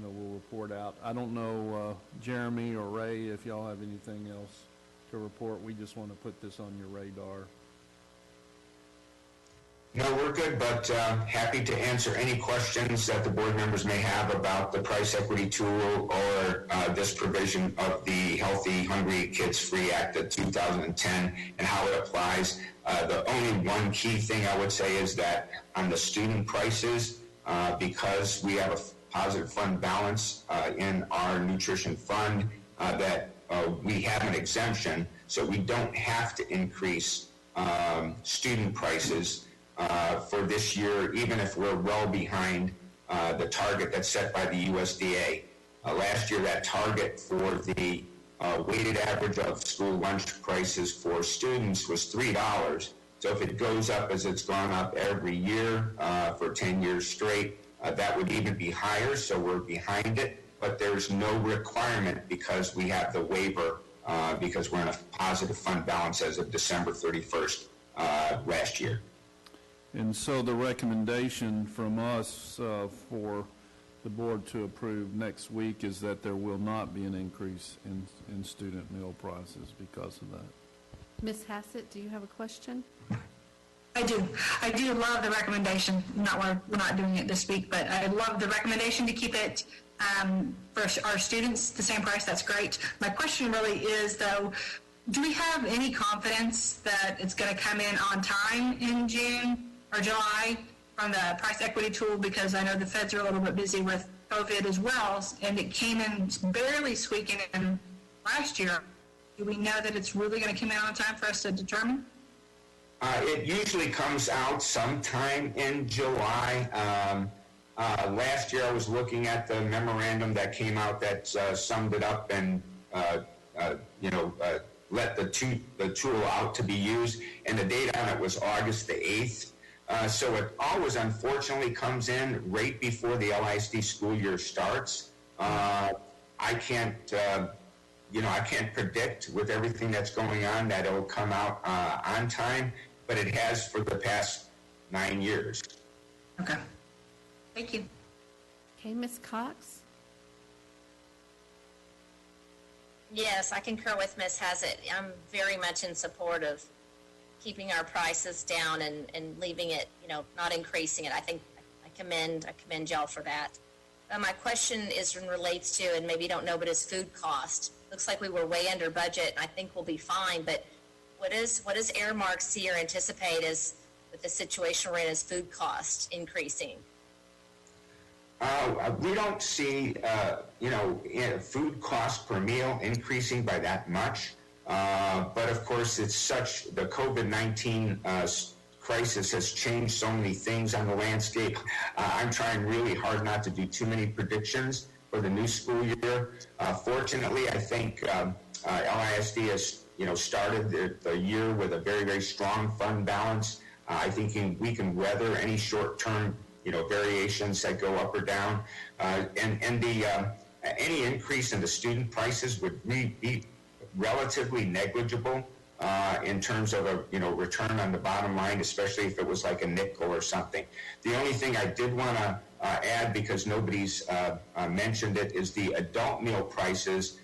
we'll report out. I don't know, Jeremy or Ray, if y'all have anything else to report. We just want to put this on your radar. No, we're good, but happy to answer any questions that the board members may have about the price equity tool or this provision of the Healthy Hungry Kids Free Act of 2010 and how it applies. The only one key thing I would say is that on the student prices, because we have a positive fund balance in our nutrition fund, that we have an exemption, so we don't have to increase student prices for this year, even if we're well behind the target that's set by the USDA. Last year, that target for the weighted average of school lunch prices for students was $3. So if it goes up as it's gone up every year for 10 years straight, that would even be higher, so we're behind it. But there's no requirement because we have the waiver because we're in a positive fund balance as of December 31st last year. And so the recommendation from us for the board to approve next week is that there will not be an increase in student meal prices because of that. Ms. Hassett, do you have a question? I do. I do love the recommendation. We're not doing it this week, but I love the recommendation to keep it for our students the same price. That's great. My question really is, though, do we have any confidence that it's going to come in on time in June or July from the price equity tool? Because I know the feds are a little bit busy with COVID as well, and it came in barely squeaking in last year. Do we know that it's really going to come in on time for us to determine? It usually comes out sometime in July. Last year I was looking at the memorandum that came out that summed it up and let the tool out to be used, and the date on it was August the 8th. So it always unfortunately comes in right before the LISD school year starts. I can't predict with everything that's going on that it'll come out on time, but it has for the past 9 years. Okay. Thank you. Okay, Ms. Cox? Yes, I concur with Ms. Hassett. I'm very much in support of keeping our prices down and leaving it, not increasing it. I think I commend y'all for that. My question relates to, and maybe you don't know, but is food cost. Looks like we were way under budget, and I think we'll be fine, but what does Airmark see or anticipate as, with the situation we're in, as food cost increasing? We don't see, food cost per meal increasing by that much. But of course, the COVID-19 crisis has changed so many things on the landscape. I'm trying really hard not to do too many predictions for the new school year. Fortunately, I think LISD has, started the year with a very, very strong fund balance. I think we can weather any short-term, variations that go up or down. Any increase in the student prices would be relatively negligible in terms of a return on the bottom line, especially if it was like a nickel or something. The only thing I did want to add, because nobody's mentioned it, is the adult meal prices.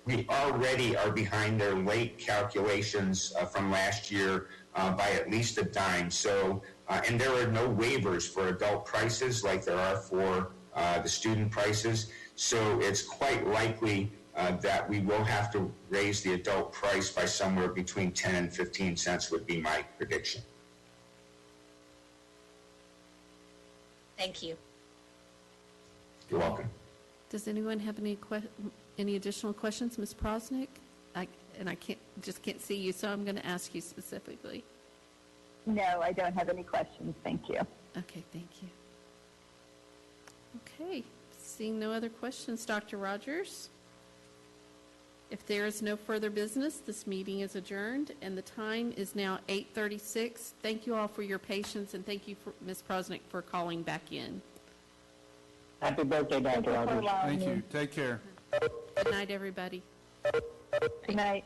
We already are behind their late calculations from last year by at least a dime. So, and there are no waivers for adult prices like there are for the student prices. So it's quite likely that we will have to raise the adult price by somewhere between 10 and 15 cents would be my prediction. Thank you. You're welcome. Does anyone have any additional questions? Ms. Prosnick? I can't see you, so I'm going to ask you specifically. No, I don't have any questions. Thank you. Okay, thank you. Okay, seeing no other questions, Dr. Rogers? If there is no further business, this meeting is adjourned, and the time is now 8:36. Thank you all for your patience, and thank you, Ms. Prosnick, for calling back in. Happy birthday, Dr. Rogers. Thank you. Take care. Good night, everybody. Good night.